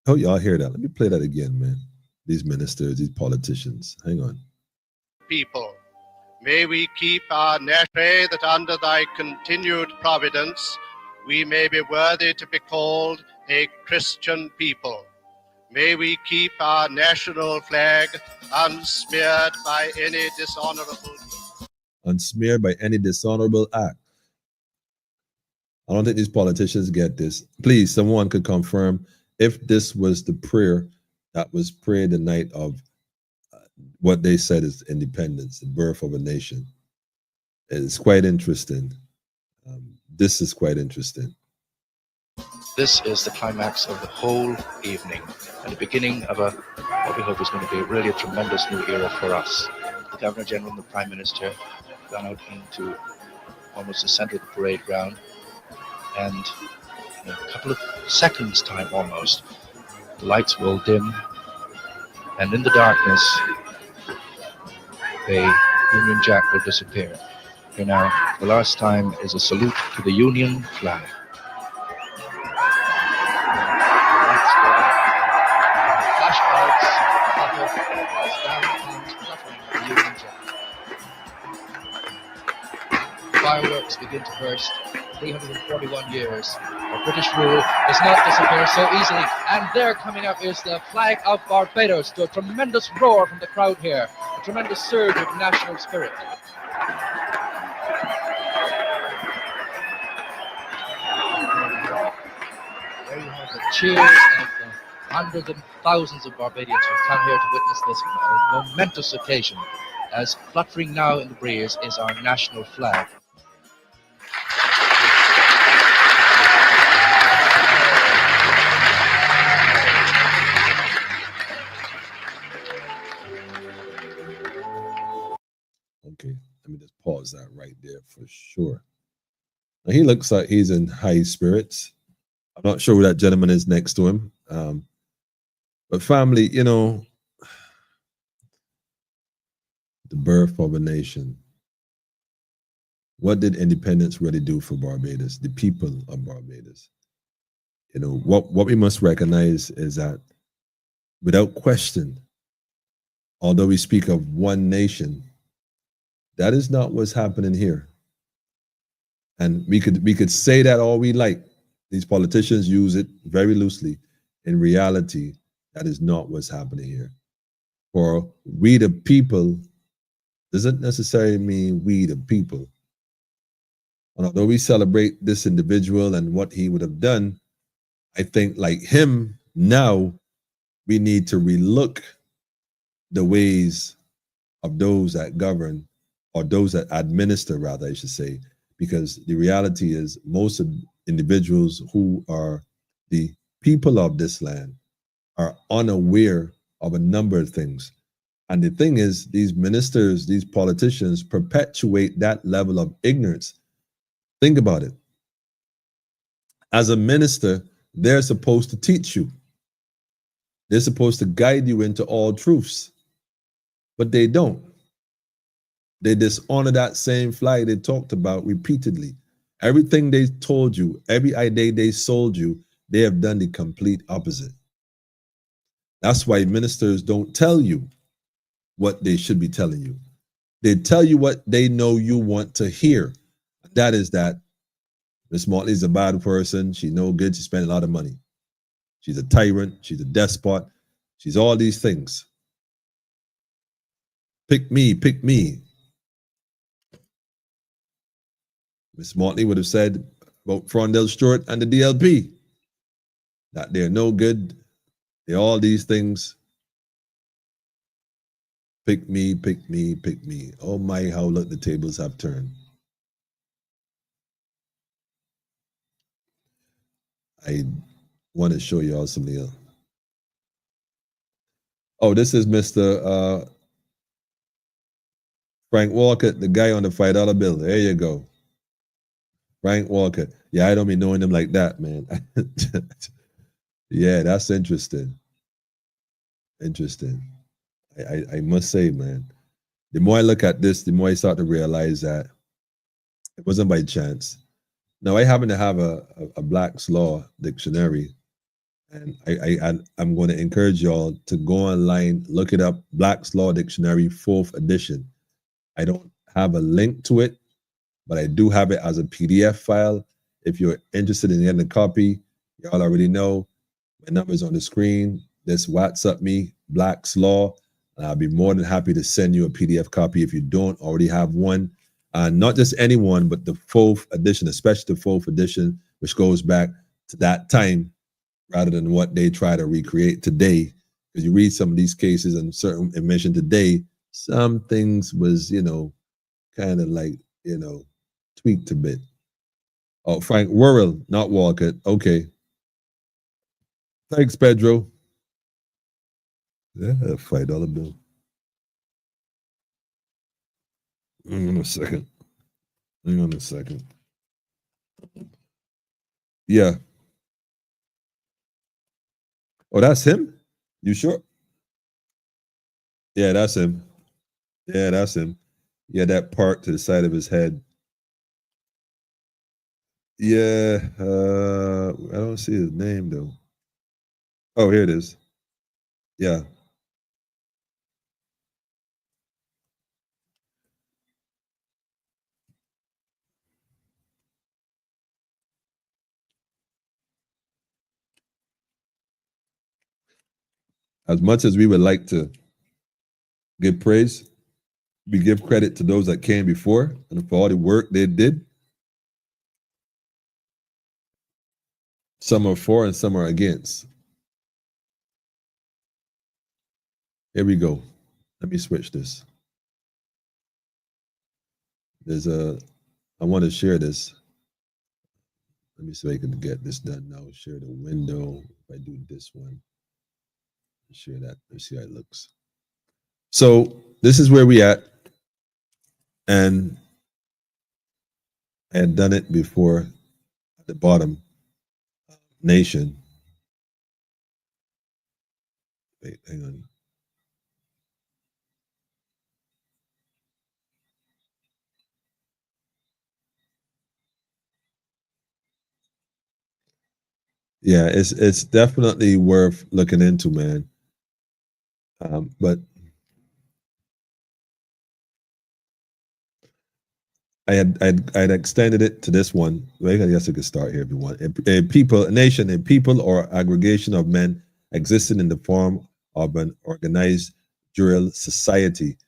Oh, y'all hear that? Let me play that again, man. These ministers, these politicians. Hang on. People, may we keep our pray that under thy continued providence we may be worthy to be called a Christian people. May we keep our national flag unsmeared by any dishonorable. Unsmeared by any dishonorable act. I don't think these politicians get this. Please, someone could confirm if this was the prayer that was prayed the night of what they said is independence, the birth of a nation. It's quite interesting. This is quite interesting. This is the climax of the whole evening and the beginning of what we hope is going to be really a tremendous new era for us. The Governor General and the Prime Minister gone out into almost the center of the parade ground, and in a couple of seconds time almost, the lights will dim, and in the darkness, the Union Jack will disappear. Here now, the last time is a salute to the Union flag. Fireworks begin to burst. 341 years of British rule does not disappear so easily. And there coming up is the flag of Barbados, to a tremendous roar from the crowd here, a tremendous surge of national spirit. There you have the cheers of the hundreds and thousands of Barbadians who have come here to witness this momentous occasion, as fluttering now in the breeze is our national flag. Okay, let me just pause that right there for sure. Now, he looks like he's in high spirits. I'm not sure who that gentleman is next to him. But family, you know, the birth of a nation. What did independence really do for Barbados, the people of Barbados? You know, what we must recognize is that without question, although we speak of one nation, that is not what's happening here. And we could say that all we like. These politicians use it very loosely. In reality, that is not what's happening here. For we the people doesn't necessarily mean we the people. And although we celebrate this individual and what he would have done, I think like him, now we need to relook the ways of those that govern, or those that administer, rather, I should say, because the reality is most of individuals who are the people of this land are unaware of a number of things. And the thing is, these ministers, these politicians perpetuate that level of ignorance. Think about it. As a minister, they're supposed to teach you. They're supposed to guide you into all truths, but they don't. They dishonor that same flag they talked about repeatedly. Everything they told you, every idea they sold you, they have done the complete opposite. That's why ministers don't tell you what they should be telling you. They tell you what they know you want to hear. That is that Miss Motley is a bad person. She's no good. She spent a lot of money. She's a tyrant. She's a despot. She's all these things. Pick me, pick me. Miss Motley would have said about Frondell Stewart and the DLP that they're no good. They're all these things. Pick me, pick me, pick me. Oh my, how look, the tables have turned. I want to show you all something else. Oh, this is Mr. Frank Walker, the guy on the $5 bill. There you go. Frank Walker. Yeah, I don't be knowing him like that, man. Yeah, that's interesting. Interesting. I must say, man, the more I look at this, the more I start to realize that it wasn't by chance. Now, I happen to have a Black's Law dictionary, and I'm going to encourage y'all to go online, look it up, Black's Law Dictionary, 4th edition. I don't have a link to it, but I do have it as a PDF file. If you're interested in getting a copy, y'all already know my number's on the screen. Just WhatsApp me, Black's Law, and I'll be more than happy to send you a PDF copy if you don't already have one. Not just any one, but the 4th edition, especially the 4th edition, which goes back to that time rather than what they try to recreate today, Because you read some of these cases and certain admission today, some things was, kind of like, tweaked a bit. Oh, Frank Worrell, not Walcott. Okay. Thanks, Pedro. Yeah, $5 bill. Hang on a second. Yeah. Oh, that's him? You sure? Yeah, that's him. Yeah, that's him. Yeah, that part to the side of his head. Yeah, I don't see his name though. Oh, here it is. Yeah. As much as we would like to give praise, we give credit to those that came before and for all the work they did. Some are for and some are against. Here we go. Let me switch this. I want to share this. Let me see if I can get this done now. Share the window. If I do this one, share that. Let's see how it looks. So this is where we at. And I had done it before at the bottom. Nation. Wait, hang on. Yeah, it's definitely worth looking into, man. But I'd extended it to this one. Well, I guess I could start here if you want. A nation, a people or aggregation of men existing in the form of an organized dual society,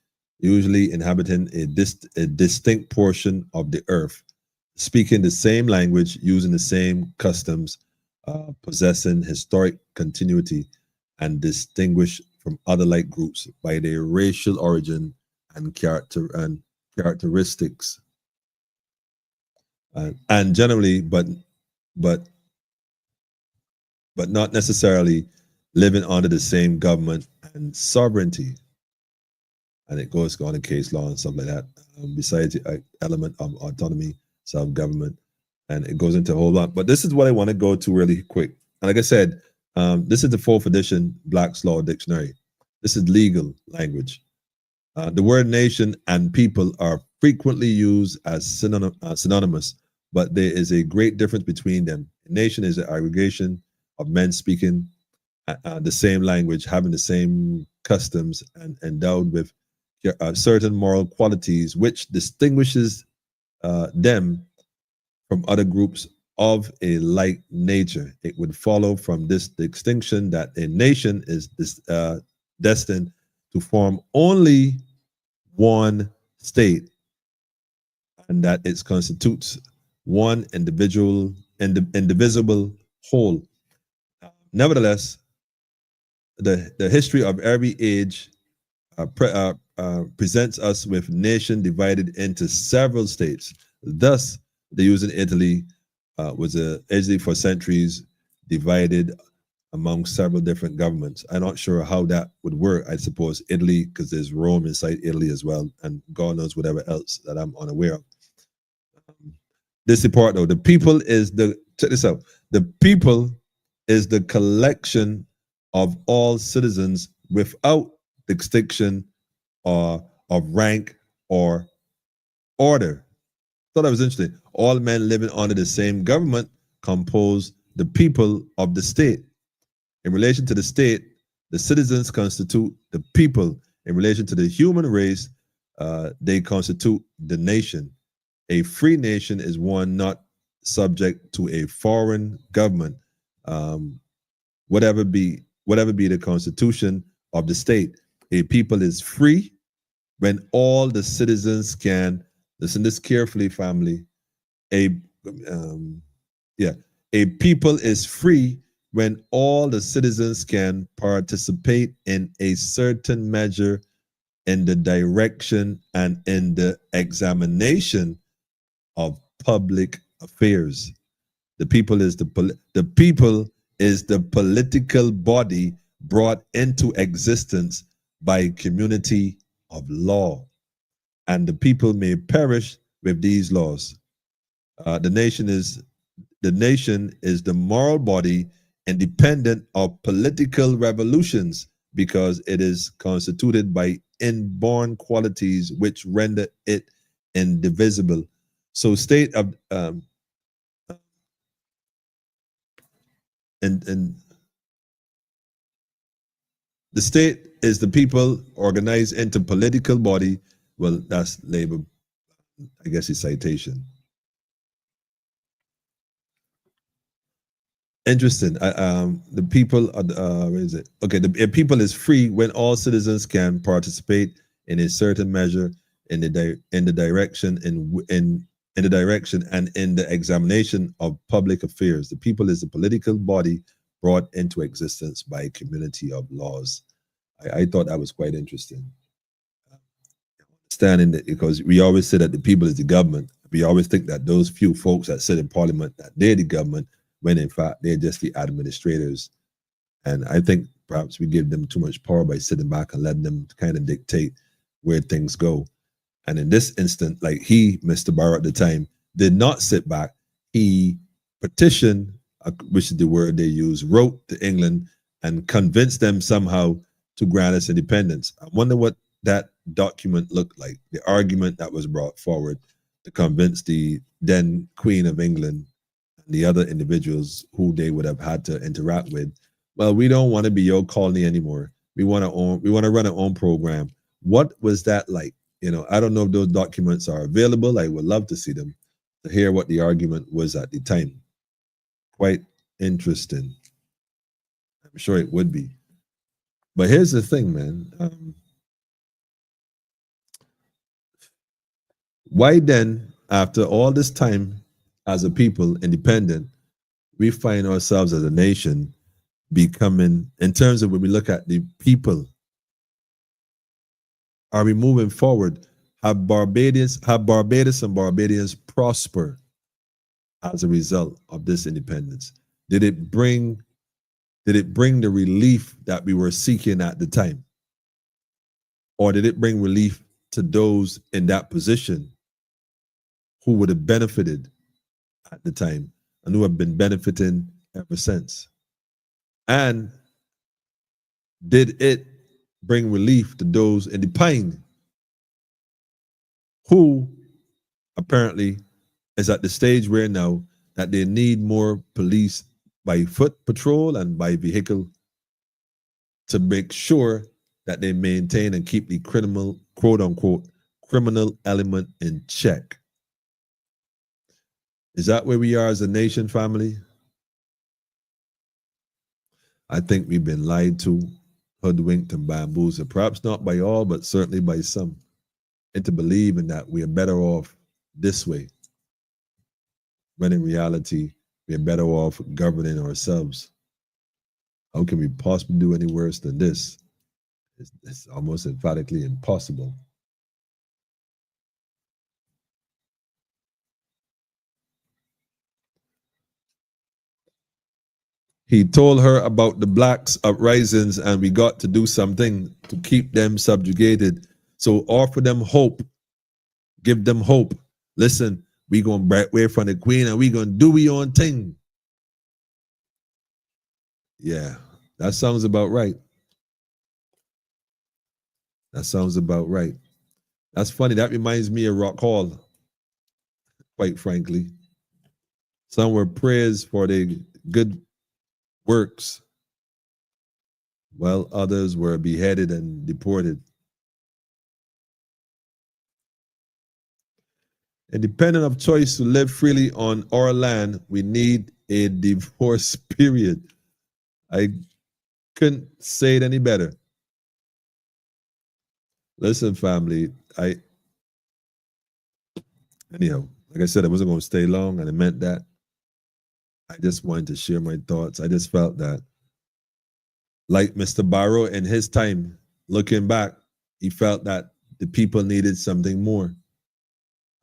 usually inhabiting a distinct portion of the earth, speaking the same language, using the same customs, possessing historic continuity, and distinguished from other like groups by their racial origin and characteristics. And generally, but not necessarily living under the same government and sovereignty. And it goes on in case law and stuff like that. Besides the element of autonomy, self-government, and it goes into a whole lot. But this is what I want to go to really quick. And like I said, this is the 4th edition Black's Law Dictionary. This is legal language. The word nation and people are frequently used as synonymous, but there is a great difference between them. A nation is an aggregation of men speaking the same language, having the same customs, and endowed with certain moral qualities, which distinguishes them from other groups of a like nature. It would follow from this distinction that a nation is destined to form only one state, and that it constitutes one indivisible whole. Nevertheless, the history of every age presents us with nation divided into several states. Thus, the use in Italy was Italy for centuries divided among several different governments. I'm not sure how that would work. I suppose Italy, because there's Rome inside Italy as well, and God knows whatever else that I'm unaware of. This is part though. The people is check this out. The people is the collection of all citizens without distinction or of rank or order. Thought that was interesting. All men living under the same government compose the people of the state. In relation to the state, the citizens constitute the people. In relation to the human race, they constitute the nation. A free nation is one not subject to a foreign government, whatever be the constitution of the state. A people is free when all the citizens can listen this carefully, family. A people is free when all the citizens can participate in a certain measure in the direction and in the examination of public affairs. The people is the people is the political body brought into existence by community of law, and the people may perish with these laws. The nation is the moral body independent of political revolutions because it is constituted by inborn qualities which render it indivisible. So state of and the state is the people organized into political body. Well, that's labor, I guess it's citation. Interesting. The people are where is it? Okay, the people is free when all citizens can participate in a certain measure in the direction in the direction and in the examination of public affairs. The people is the political body brought into existence by a community of laws. I thought that was quite interesting. Standing that because we always say that the people is the government. We always think that those few folks that sit in parliament that they're the government, when in fact they're just the administrators. And I think perhaps we give them too much power by sitting back and letting them kind of dictate where things go. And in this instant, like Mr. Barrow at the time, did not sit back. He petitioned, which is the word they use, wrote to England and convinced them somehow to grant us independence. I wonder what that document looked like, the argument that was brought forward to convince the then Queen of England and the other individuals who they would have had to interact with. Well, we don't want to be your colony anymore. We want to run our own program. What was that like? You know, I don't know if those documents are available. I would love to see them, to hear what the argument was at the time. Quite interesting. I'm sure it would be. But here's the thing, man. Why then, after all this time as a people, independent, we find ourselves as a nation becoming, in terms of when we look at the people, are we moving forward? Have Barbados and Barbadians prosper as a result of this independence? Did it bring the relief that we were seeking at the time? Or did it bring relief to those in that position who would have benefited at the time and who have been benefiting ever since? And did it bring relief to those in the pine who apparently is at the stage where now that they need more police by foot patrol and by vehicle to make sure that they maintain and keep the criminal, quote unquote, criminal element in check? Is that where we are as a nation, family? I think we've been lied to, hoodwinked, and bamboozled, perhaps not by all, but certainly by some, into believing that we are better off this way, when in reality, we are better off governing ourselves. How can we possibly do any worse than this? It's almost emphatically impossible. He told her about the blacks' uprisings, and we got to do something to keep them subjugated. So offer them hope. Give them hope. Listen, we gonna break away from the queen and we gonna do we own thing. Yeah, that sounds about right. That sounds about right. That's funny. That reminds me of Rock Hall, quite frankly. Some were praised for their good works, while others were beheaded and deported. Independent of choice to live freely on our land, we need a divorce period. I couldn't say it any better. Listen, family, anyhow, like I said, I wasn't going to stay long, and I meant that. I just wanted to share my thoughts. I just felt that, like Mr. Barrow in his time, looking back, he felt that the people needed something more.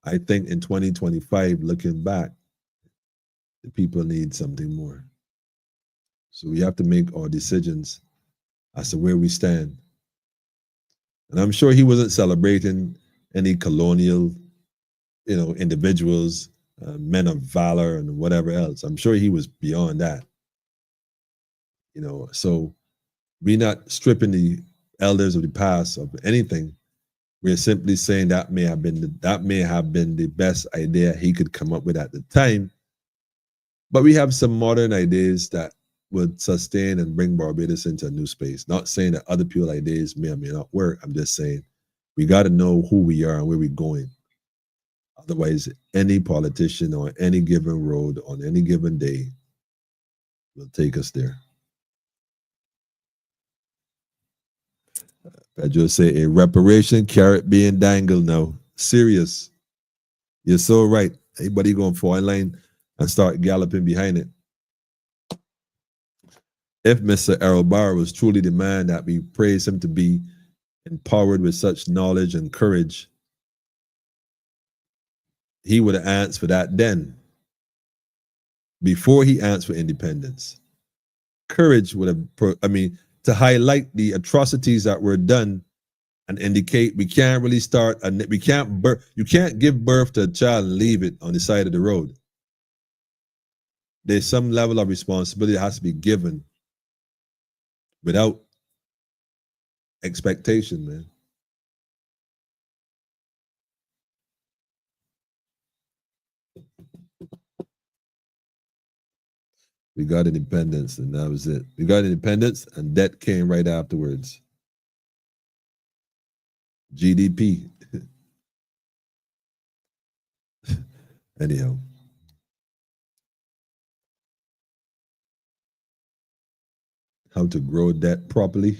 I think in 2025, looking back, the people need something more. So we have to make our decisions as to where we stand. And I'm sure he wasn't celebrating any colonial, individuals, men of valor and whatever else. I'm sure he was beyond that. So we're not stripping the elders of the past of anything. We're simply saying that may have been the best idea he could come up with at the time. But we have some modern ideas that would sustain and bring Barbados into a new space. Not saying that other people's ideas may or may not work. I'm just saying we got to know who we are and where we're going. Otherwise, any politician on any given road on any given day will take us there. I just say a reparation carrot being dangled now. Serious. You're so right. Anybody going to fall in line and start galloping behind it. If Mr. Errol Barr was truly the man that we praise him to be, empowered with such knowledge and courage, he would have answered for that then, before he answered for independence. Courage would have, to highlight the atrocities that were done and indicate we can't really start, you can't give birth to a child and leave it on the side of the road. There's some level of responsibility that has to be given without expectation, man. We got independence, and that was it. We got independence, and debt came right afterwards. GDP. Anyhow. How to grow debt properly.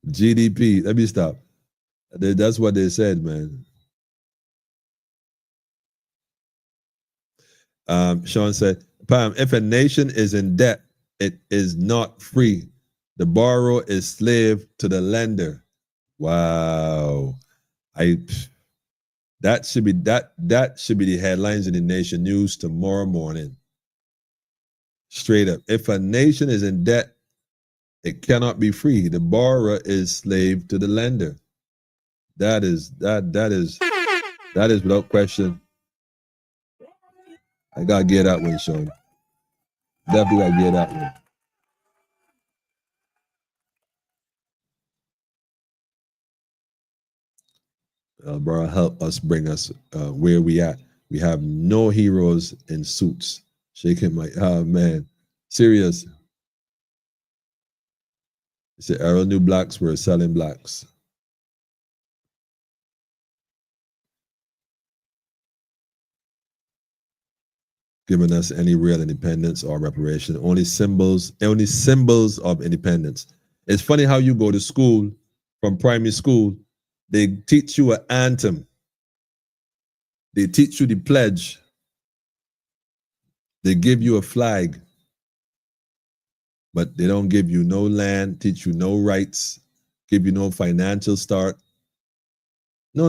GDP. Let me stop. That's what they said, man. Sean said, Pam, if a nation is in debt, it is not free. The borrower is slave to the lender. Wow. That should be the headlines in the Nation News tomorrow morning. Straight up. If a nation is in debt, it cannot be free. The borrower is slave to the lender. That is without question. I gotta get that one, Sean. Definitely gotta get that one. Bro, help us bring us where we at. We have no heroes in suits. Shaking my, oh man, serious. He said, Errol knew blacks were selling blacks. Giving us any real independence or reparation, only symbols of independence. It's funny how you go to school, from primary school, they teach you an anthem. They teach you the pledge. They give you a flag, but they don't give you no land, teach you no rights, give you no financial start. No.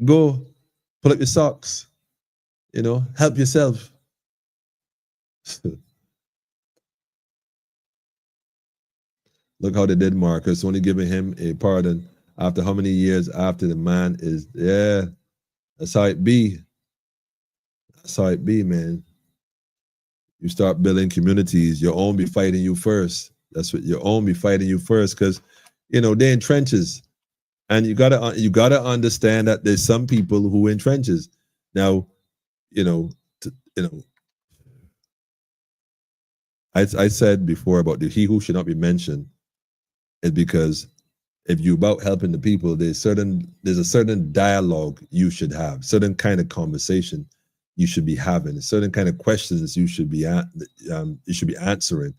Go, pull up your socks. Help yourself. Look how they did Marcus, only giving him a pardon after how many years after the man is, yeah, that's how it be. That's how it be, man. You start building communities, your own be fighting you first. That's what your own be fighting you first, because, they're in trenches. And you gotta understand that there's some people who in trenches. Now, I said before about the he who should not be mentioned, is because if you're about helping the people, there's a certain dialogue you should have, certain kind of conversation you should be having, certain kind of questions you should be answering,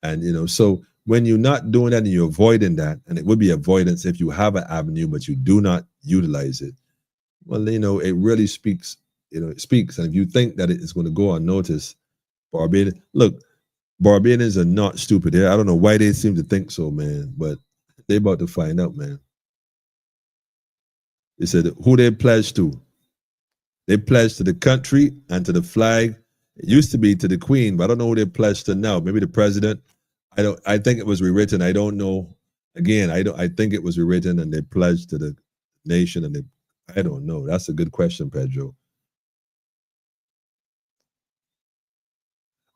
and so when you're not doing that and you're avoiding that, and it would be avoidance if you have an avenue but you do not utilize it. Well, it really speaks it speaks. And if you think that it's going to go unnoticed, Barbadians are not stupid. I don't know why they seem to think so, man, but they about to find out, man. They said who they pledged to. They pledged to the country and to the flag. It used to be to the Queen, but I don't know who they pledged to now. Maybe the president. I think it was rewritten. I don't know. Again, I think it was rewritten and they pledged to the nation and I don't know. That's a good question, Pedro.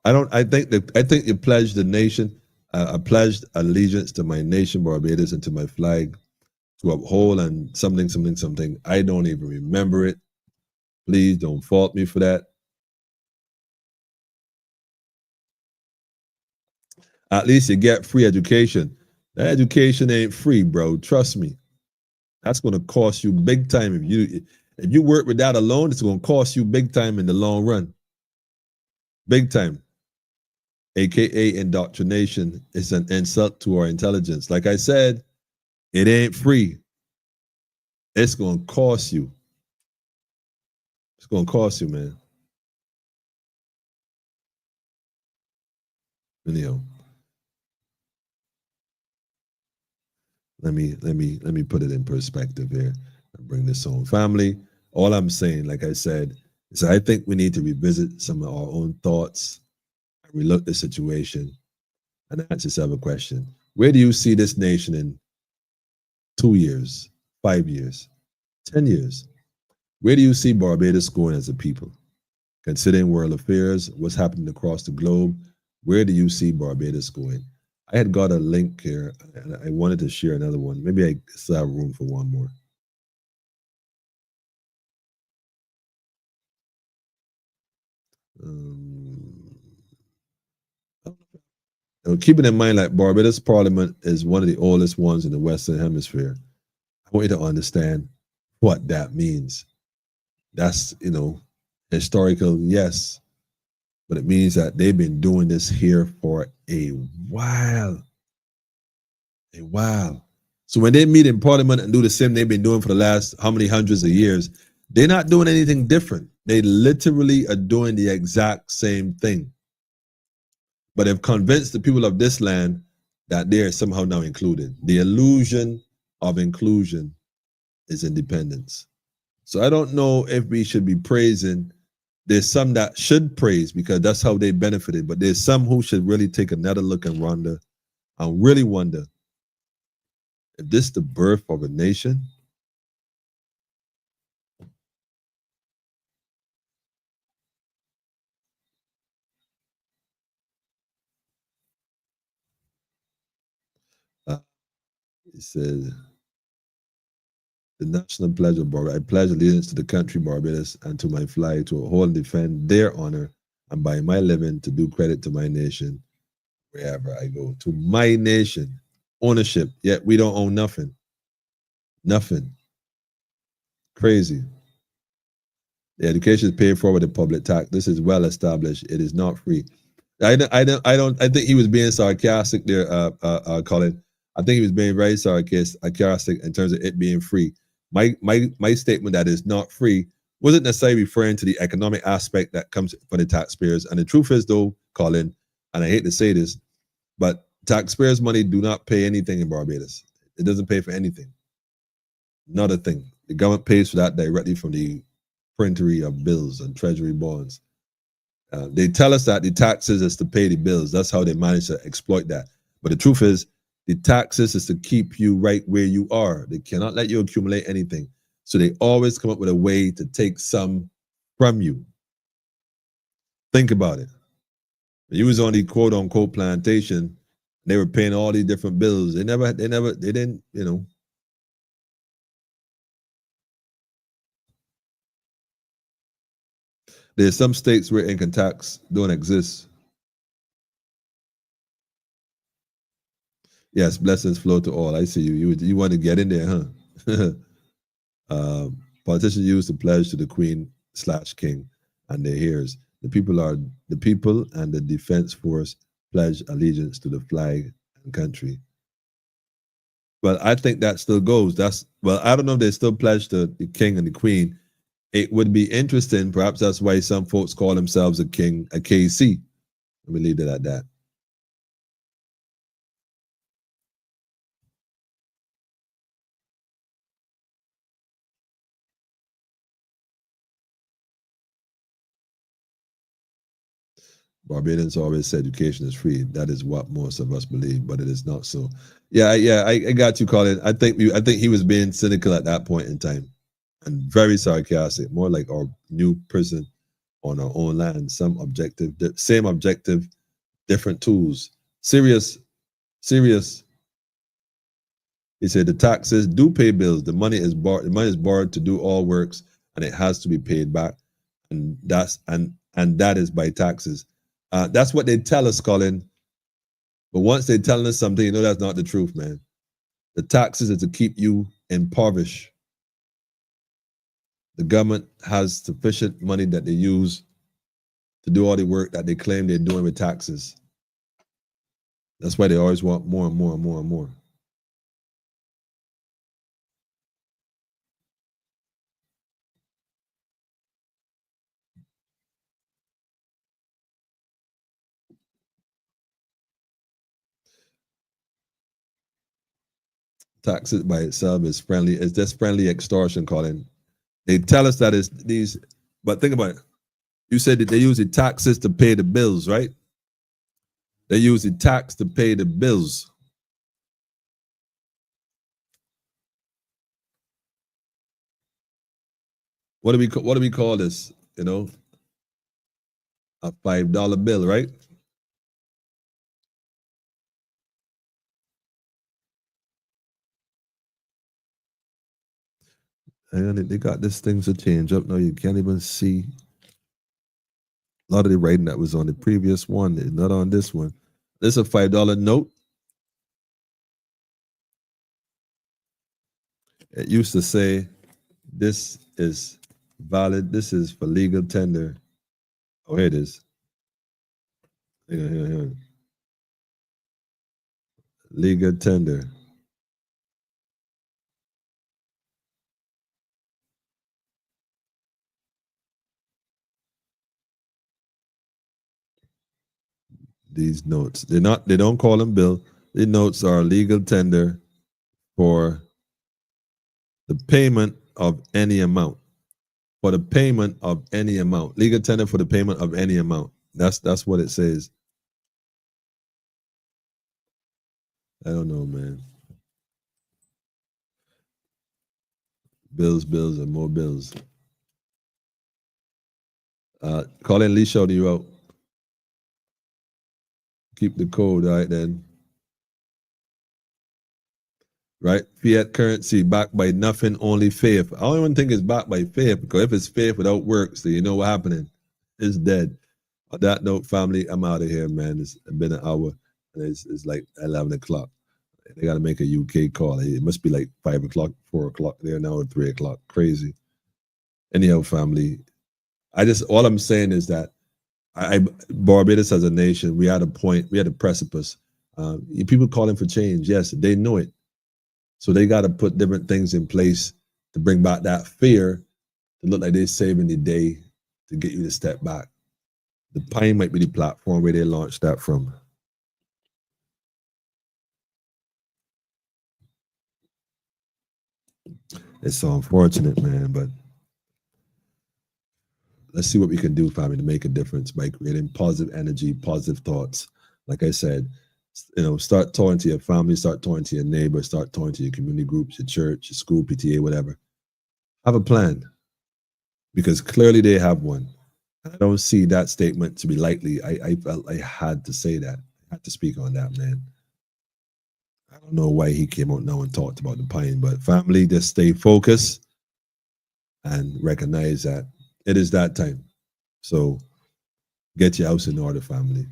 I think you pledged the nation. I pledged allegiance to my nation, Barbados, and to my flag to uphold and something. I don't even remember it. Please don't fault me for that. At least you get free education. That education ain't free, bro. Trust me. That's going to cost you big time. If you work with that alone, it's going to cost you big time in the long run. Big time. AKA indoctrination is an insult to our intelligence. Like I said, it ain't free. It's going to cost you. It's going to cost you, man. Anyhow, let me put it in perspective here and bring this home. Family, all I'm saying, like I said, is I think we need to revisit some of our own thoughts and relook the situation and ask yourself a question. Where do you see this nation in 2 years, 5 years, 10 years? Where do you see Barbados going as a people? Considering world affairs, what's happening across the globe, where do you see Barbados going? I had got a link here, and I wanted to share another one. Maybe I still have room for one more. Keeping in mind, like Barbados Parliament is one of the oldest ones in the Western Hemisphere. I want you to understand what that means. That's, historical, yes, but it means that they've been doing this here for a while. A while. So when they meet in Parliament and do the same they've been doing for the last how many hundreds of years, they're not doing anything different. They literally are doing the exact same thing. But they've convinced the people of this land that they are somehow now included. The illusion of inclusion is independence. So I don't know if we should be praising. There's some that should praise because that's how they benefited, but there's some who should really take another look and wonder and really wonder if this is the birth of a nation. It says, the national pledge of Barbados. I pledge allegiance to the country Barbados and to my flag to uphold and defend their honor and by my living to do credit to my nation wherever I go. To my nation. Ownership. Yet we don't own nothing. Nothing. Crazy. The education is paid for with the public tax. This is well established. It is not free. I think he was being sarcastic there, Colin. I think he was being very sarcastic in terms of it being free. My statement that it's not free wasn't necessarily referring to the economic aspect that comes for the taxpayers. And the truth is, though, Colin, and I hate to say this, but taxpayers' money do not pay anything in Barbados. It doesn't pay for anything. Not a thing. The government pays for that directly from the printery of bills and treasury bonds. They tell us that the taxes is to pay the bills. That's how they manage to exploit that. But the truth is, the taxes is to keep you right where you are. They cannot let you accumulate anything. So they always come up with a way to take some from you. Think about it. When you was on the quote unquote plantation, they were paying all these different bills. They didn't, There's some states where income tax don't exist. Yes, blessings flow to all. I see you. You want to get in there, huh? Politicians use the pledge to the Queen/King and their heirs. The people and the defense force pledge allegiance to the flag and country. Well, I think that still goes. I don't know if they still pledge to the King and the Queen. It would be interesting. Perhaps that's why some folks call themselves a king, a KC. Let me leave it at that. Barbadians always say education is free. That is what most of us believe, but it is not so. Yeah, I got you, Colin. I think he was being cynical at that point in time, and very sarcastic. More like our new prison on our own land. Some objective, same objective, different tools. Serious. He said the taxes do pay bills. The money is borrowed. The money is borrowed to do all works, and it has to be paid back. And that is by taxes. That's what they tell us, Colin. But once they're telling us something, you know that's not the truth, man. The taxes is to keep you impoverished. The government has sufficient money that they use to do all the work that they claim they're doing with taxes. That's why they always want more and more and more and more. Taxes by itself is friendly. It's just friendly extortion, Colin. They tell us that it's these, but think about it. You said that they use the taxes to pay the bills, right? They use the tax to pay the bills. What do we call this? You know, a $5 bill, right? And they got this thing to change up now. You can't even see a lot of the writing that was on the previous one. It's not on this one. This is a $5 note. It used to say, "This is valid. This is for legal tender." Oh, here it is. Here. Legal tender. These notes. They don't call them bill. The notes are legal tender for the payment of any amount. For the payment of any amount. Legal tender for the payment of any amount. That's what it says. I don't know, man. Bills, and more bills. Colin Lee showed you out. Keep the code, all right then. Right? Fiat currency backed by nothing, only faith. I don't even think it's backed by faith, because if it's faith without works, then you know what's happening. It's dead. On that note, family, I'm out of here, man. It's been an hour. And it's like 11 o'clock. They got to make a UK call. It must be like 5 o'clock, 4 o'clock there now, or 3 o'clock. Crazy. Anyhow, family, all I'm saying is that Barbados as a nation, we had a point, we had a precipice. People calling for change. Yes, they know it. So they got to put different things in place to bring back that fear to look like they're saving the day to get you to step back. The Pine might be the platform where they launched that from. It's so unfortunate, man, but let's see what we can do, family, to make a difference by creating positive energy, positive thoughts. Like I said, start talking to your family, start talking to your neighbors, start talking to your community groups, your church, your school, PTA, whatever. Have a plan, because clearly they have one. I don't see that statement to be lightly. I felt I had to say that. I had to speak on that, man. I don't know why he came out now and talked about the Pine, but family, just stay focused and recognize that it is that time. So get your house in order, family.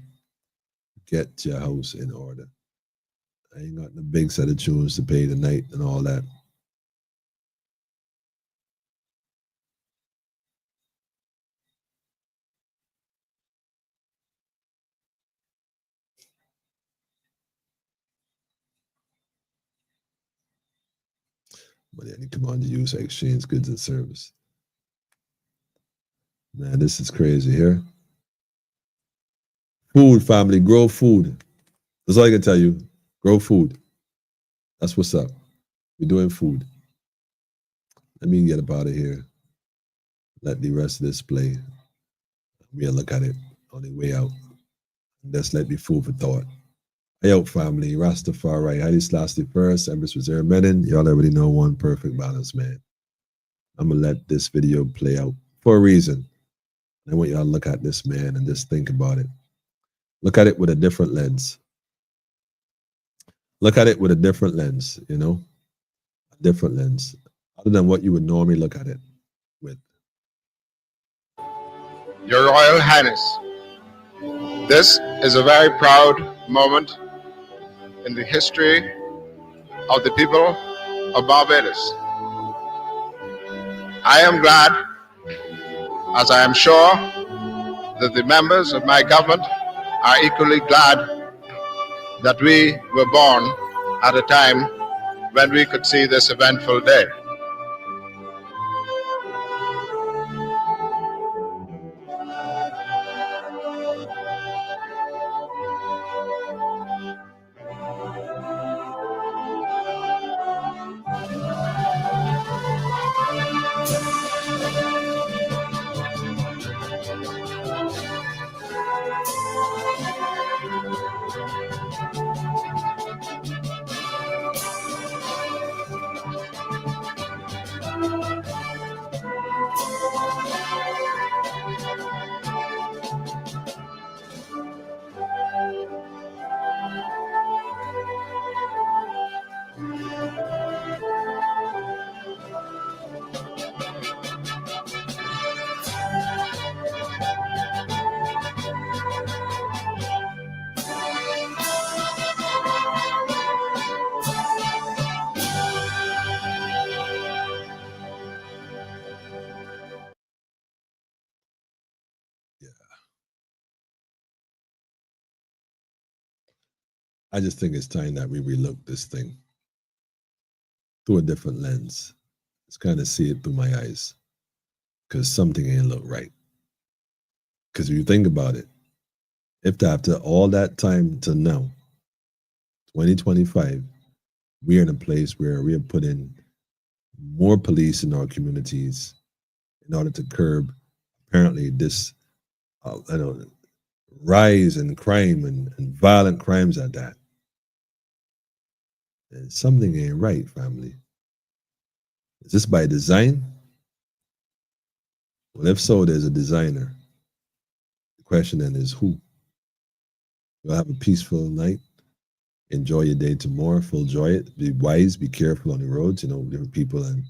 Get your house in order. I ain't got the big set of tunes to pay tonight and all that. But yeah, you come on to use exchange goods and service. Man, this is crazy here. Food, family, grow food. That's all I can tell you. Grow food. That's what's up. We're doing food. Let me get up out of here. Let the rest of this play. We'll look at it on the way out. Let's let be food for thought. Hey out, family. Rastafari. Haile Selassie first. Empress Reserve Menin. Y'all already know one perfect balance, man. I'm going to let this video play out for a reason. I want y'all to look at this, man, and just think about it. Look at it with a different lens. Look at it with a different lens, you know? A different lens. Other than what you would normally look at it with. Your Royal Highness, this is a very proud moment in the history of the people of Barbados. I am glad, as I am sure that the members of my government are equally glad that we were born at a time when we could see this eventful day. I just think it's time that we relook this thing through a different lens. Let's kind of see it through my eyes, because something ain't look right. Because if you think about it, if after all that time to now, 2025, we're in a place where we have put in more police in our communities in order to curb apparently this rise in crime and violent crimes at that. And something ain't right, family. Is this by design? Well, if so, there's a designer. The question then is who? You'll have a peaceful night. Enjoy your day tomorrow. Full enjoy it. Be wise. Be careful on the roads. You know, different people, and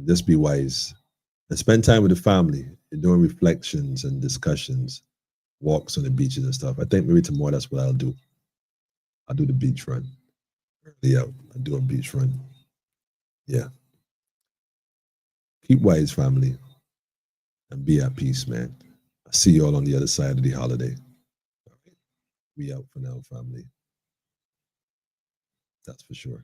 just be wise. And spend time with the family. You're doing reflections and discussions, walks on the beaches and stuff. I think maybe tomorrow that's what I'll do. I'll do the beach run. Early out. I'll do a beach run. Yeah. Keep wise, family, and be at peace, man. I'll see you all on the other side of the holiday. We out for now, family. That's for sure.